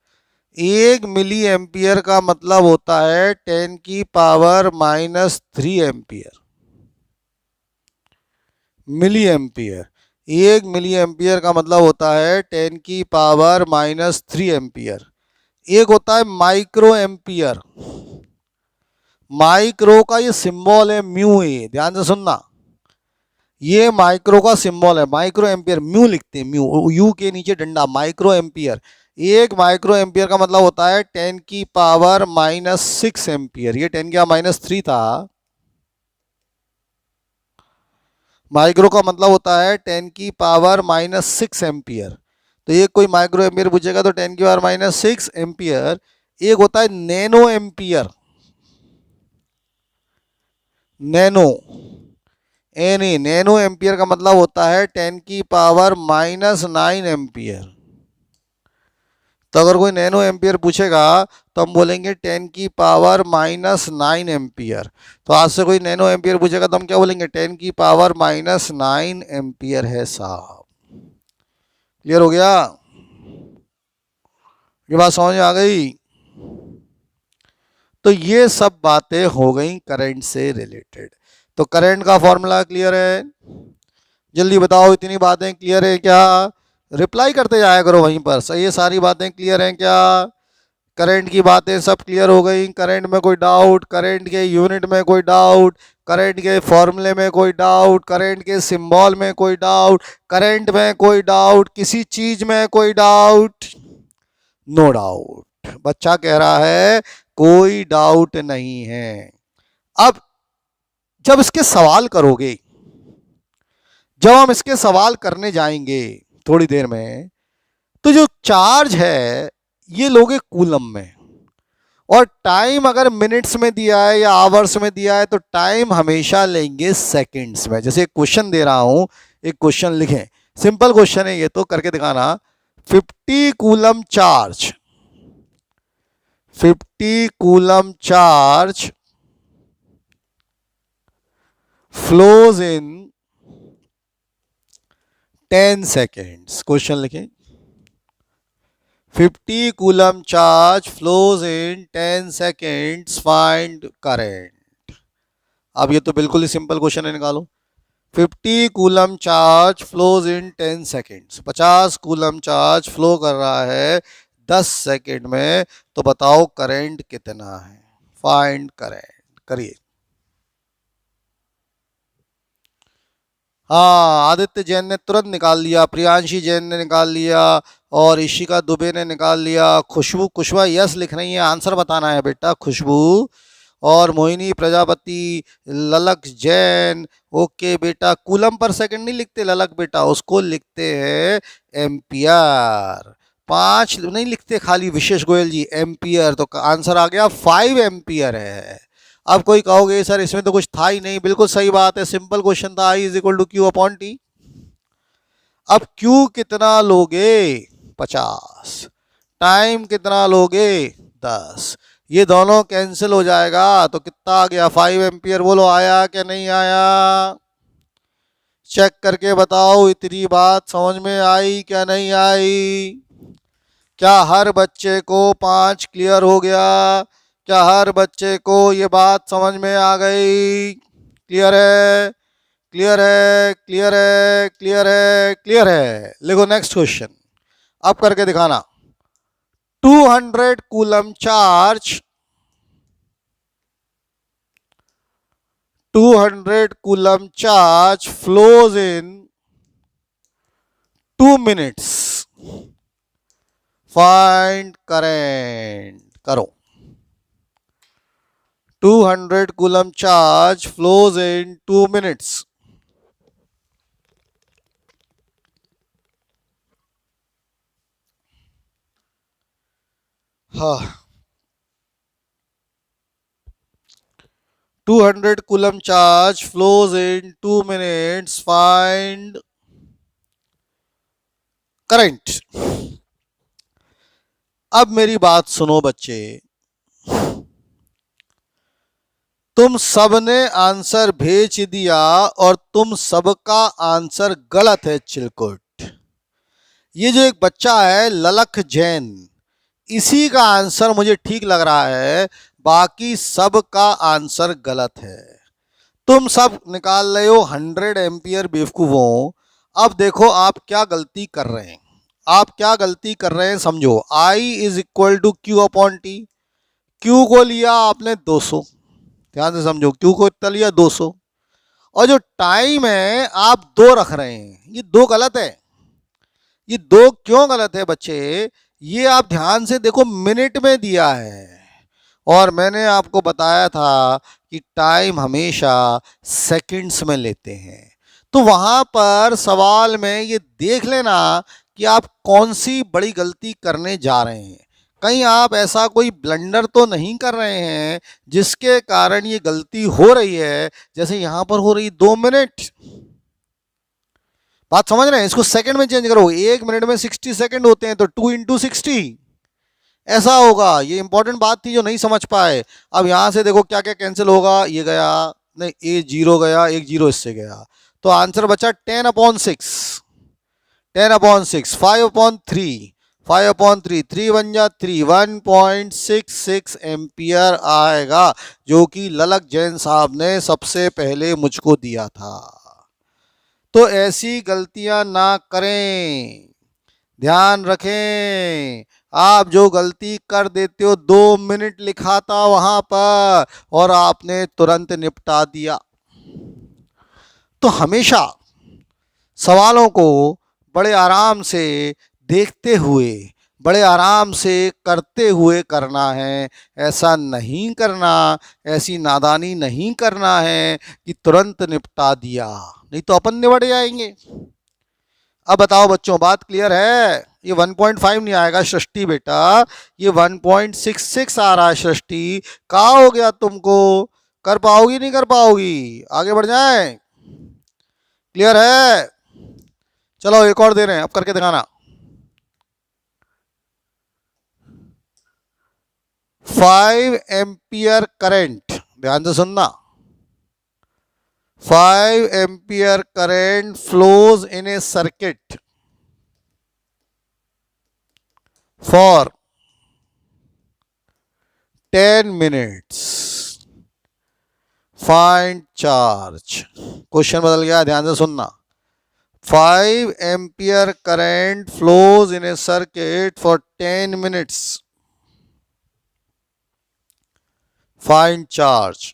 एक मिली एम्पियर का मतलब होता है 10 की पावर -3 एम्पियर। मिली एम्पियर, एक मिली एम्पियर का मतलब होता है 10 की पावर -3 एम्पियर। एक होता है माइक्रो एम्पियर। माइक्रो का ये सिंबल है म्यू, ए ध्यान से सुनना, ये माइक्रो का सिंबल है, माइक्रो एम्पियर म्यू लिखते हैं, म्यू, यू के नीचे डंडा, माइक्रो एम्पियर। एक माइक्रो एम्पियर का मतलब होता है 10 की पावर -6 एम्पियर। ये 10 का -3 था। माइक्रो का मतलब होता है 10 की पावर -6 एम्पियर। तो ये कोई माइक्रो एम्पियर पूछेगा तो 10 की पावर -6 एम्पियर। एक होता है nano ampere, nano, any, nano ampere का मतलब होता है 10 की पावर -9 एम्पियर। तो अगर कोई नैनो एम्पियर पूछेगा तो हम बोलेंगे 10 की पावर -9 एम्पियर। तो आज से कोई नैनो एम्पियर पूछेगा तो हम क्या बोलेंगे, 10 की पावर -9 एम्पियर है साहब। क्लियर हो गया? ये बात समझ में आ गई? तो ये सब बातें हो गई करंट से रिलेटेड। तो करंट का फॉर्मूला क्लियर है? जल्दी बताओ, इतनी बातें क्लियर है क्या? रिप्लाई करते जाया करो वहीं पर। सही है, सारी बातें क्लियर हैं क्या? करंट की बातें सब क्लियर हो गई? करंट में कोई डाउट, करंट के यूनिट में कोई डाउट, करंट के फॉर्मूले में कोई डाउट, करंट के सिंबल में कोई डाउट, करंट में कोई डाउट, किसी चीज में कोई डाउट? No doubt. बच्चा कह रहा है कोई डाउट नहीं है। अब जब इसके सवाल करोगे, जब हम इसके सवाल करने जाएंगे थोड़ी देर में, तो जो चार्ज है ये लोगे कूलम में, और टाइम अगर मिनट्स में दिया है या आवर्स में दिया है तो टाइम हमेशा लेंगे सेकंड्स में। जैसे क्वेश्चन दे रहा हूं, एक क्वेश्चन लिखें, सिंपल क्वेश्चन है ये, तो करके दिखाना। 50 coulomb charge, 50 coulomb charge flows in 10 seconds. Question लिखें, 50 coulomb charge flows in 10 seconds, find current. अब ये तो बिल्कुल ही सिंपल क्वेश्चन है, निकालो। 50 coulomb charge flows in 10 seconds, 50 coulomb charge flow कर रहा है 10 सेकेंड में, तो बताओ करंट कितना है, फाइंड करंट। करिए। हाँ, आदित्य जैन ने तुरंत निकाल लिया, प्रियांशी जैन ने निकाल लिया, और ईशिका दुबे ने निकाल लिया। खुशबू कुशवा यस लिख रही है, आंसर बताना है बेटा खुशबू। और मोहिनी प्रजापति, ललक जैन, ओके बेटा। कूलम पर सेकंड नहीं लिखते ललक बेटा, उसको लिखते हैं एम्पियर। 5 नहीं लिखते खाली विशेष गोयल जी, एम्पियर। तो आंसर आ गया 5 एम्पियर है। अब कोई कहोगे सर इसमें तो कुछ था ही नहीं, बिल्कुल सही बात है, सिंपल क्वेश्चन था, I = Q अपॉन T। अब Q कितना लोगे, 50, टाइम कितना लोगे, 10, ये दोनों कैंसिल हो जाएगा, तो कितना आ गया, 5 एम्पियर। बोलो आया क्या नहीं आया? चेक करके बताओ, इतनी बात समझ में आई क्या नहीं आई? क्या हर बच्चे को 5 क्लियर हो गया? क्या हर बच्चे को ये बात समझ में आ गई? क्लियर है, क्लियर है, क्लियर है, क्लियर है, क्लियर है। लिखो नेक्स्ट क्वेश्चन, अब करके दिखाना। 200 coulomb charge, 200 coulomb charge flows in 2 minutes, find current. करो। 200 coulomb charge flows in 2 minutes. हाँ, 200 coulomb charge flows in 2 minutes. Find current. अब मेरी बात सुनो बच्चे, तुम सबने आंसर भेज दिया और तुम सबका आंसर गलत है चिलकुट। ये जो एक बच्चा है ललक जैन, इसी का आंसर मुझे ठीक लग रहा है, बाकी सबका आंसर गलत है। तुम सब निकाल रहे हो 100 एम्पियर बेवकूफों। अब देखो आप क्या गलती कर रहे हैं। आप क्या गलती कर रहे हैं समझो। I is equal to Q upon T. Q को लिया आपने 200, ध्यान से समझो, क्यू को इतना लिया 200, और जो टाइम है आप 2 रख रहे हैं, ये 2 गलत है। ये 2 क्यों गलत है बच्चे? ये आप ध्यान से देखो, मिनट में दिया है, और मैंने आपको बताया था कि टाइम हमेशा सेकंड्स में लेते हैं। तो वहां पर सवाल में ये देख लेना कि आप कौन सी बड़ी गलती करने जा रहे हैं। कहीं आप ऐसा कोई ब्लंडर तो नहीं कर रहे हैं जिसके कारण ये गलती हो रही है, जैसे यहां पर हो रही 2 मिनट। बात समझ रहे हैं? इसको सेकंड में चेंज करो, 1 मिनट में 60 सेकंड होते हैं, तो 2 × 60 ऐसा होगा। ये इंपॉर्टेंट बात थी जो नहीं समझ पाए। अब यहां से देखो क्या क्या कैंसिल होगा, ये गया नहीं, ए जीरो गया, एक जीरो इससे गया, तो आंसर बचा 10/6। 10/6, 5/3, 5/3, 3 बन जा 3, 1.66 एम्पियर आएगा, जो कि ललक जैन साहब ने सबसे पहले मुझको दिया था। तो ऐसी गलतियां ना करें, ध्यान रखें। आप जो गलती कर देते हो, 2 मिनट लिखा था वहां पर और आपने तुरंत निपटा दिया। तो हमेशा सवालों को बड़े आराम से देखते हुए, बड़े आराम से करते हुए करना है। ऐसा नहीं करना, ऐसी नादानी नहीं करना है कि तुरंत निपटा दिया, नहीं तो अपन निपट जाएंगे। अब बताओ बच्चों, बात क्लियर है? ये 1.5 नहीं आएगा सृष्टि बेटा, ये 1.66 आ रहा है सृष्टि। कहा हो गया तुमको? कर पाओगी नहीं कर पाओगी? आगे बढ़ जाए? क्लियर है? चलो एक और दे रहे हैं, अब करके दिखाना। 5 एम्पियर करंट, ध्यान से सुनना। 5 ampere current flows in a circuit for 10 minutes. Find charge. Question बदल गया, ध्यान से सुनना। 5 ampere current flows in a circuit for 10 minutes. Find charge.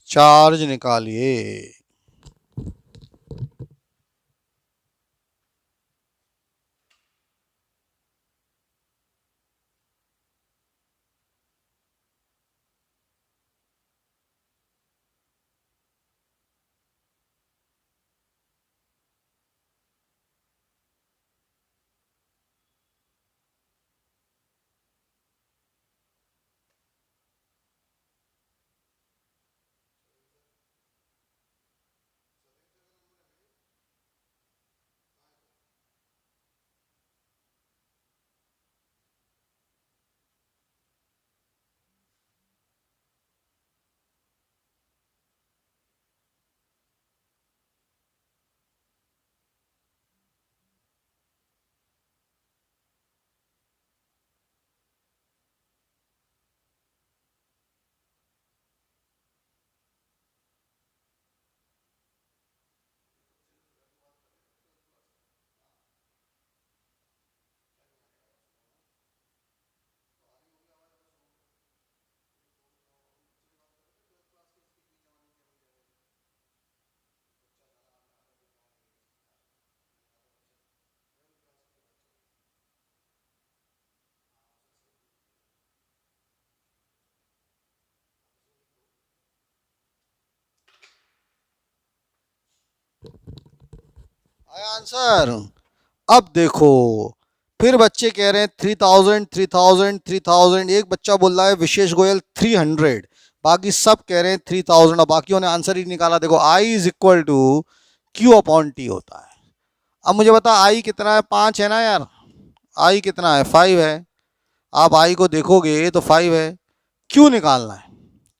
Charge निकालिए। आया आंसर? अब देखो, फिर बच्चे कह रहे हैं 3000, 3000, 3000। एक बच्चा बोल रहा है विशेष गोयल 300, बाकी सब कह रहे हैं 3000, और बाकियों ने आंसर ही निकाला। देखो I is equal to Q upon T होता है। अब मुझे बता आई कितना है? 5 है ना यार। आई कितना है? 5 है। आप आई को देखोगे तो 5 है। क्यू निकालना है,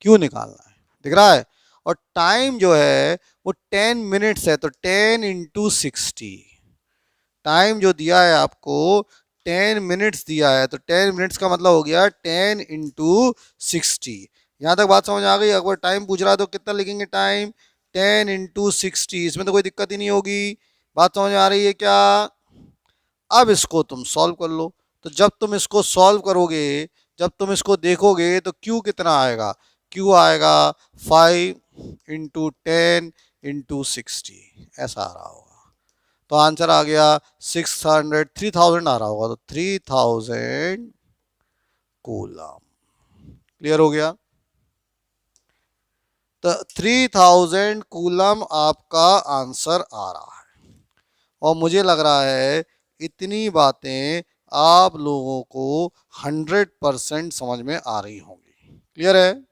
क्यू निकालना है, दिख रहा है? और टाइम जो है वो 10 मिनट्स है, तो 10 × 60। टाइम जो दिया है आपको 10 मिनट्स दिया है, तो 10 मिनट्स का मतलब हो गया 10 × 60। यहाँ तक बात समझ आ गई? अगर टाइम पूछ रहा है तो कितना लिखेंगे टाइम? 10 × 60। इसमें तो कोई दिक्कत ही नहीं होगी। बात समझ में आ रही है क्या? अब इसको तुम सॉल्व कर लो। तो जब तुम इसको सॉल्व करोगे, जब तुम इसको देखोगे तो Q कितना आएगा? Q आएगा 5 × 10 × 60, ऐसा आ रहा होगा। तो आंसर आ गया 3000 आ रहा होगा, तो 3000 कूलम। क्लियर हो गया? तो 3000 कूलम आपका आंसर आ रहा है। और मुझे लग रहा है इतनी बातें आप लोगों को 100% समझ में आ रही होंगी। क्लियर है?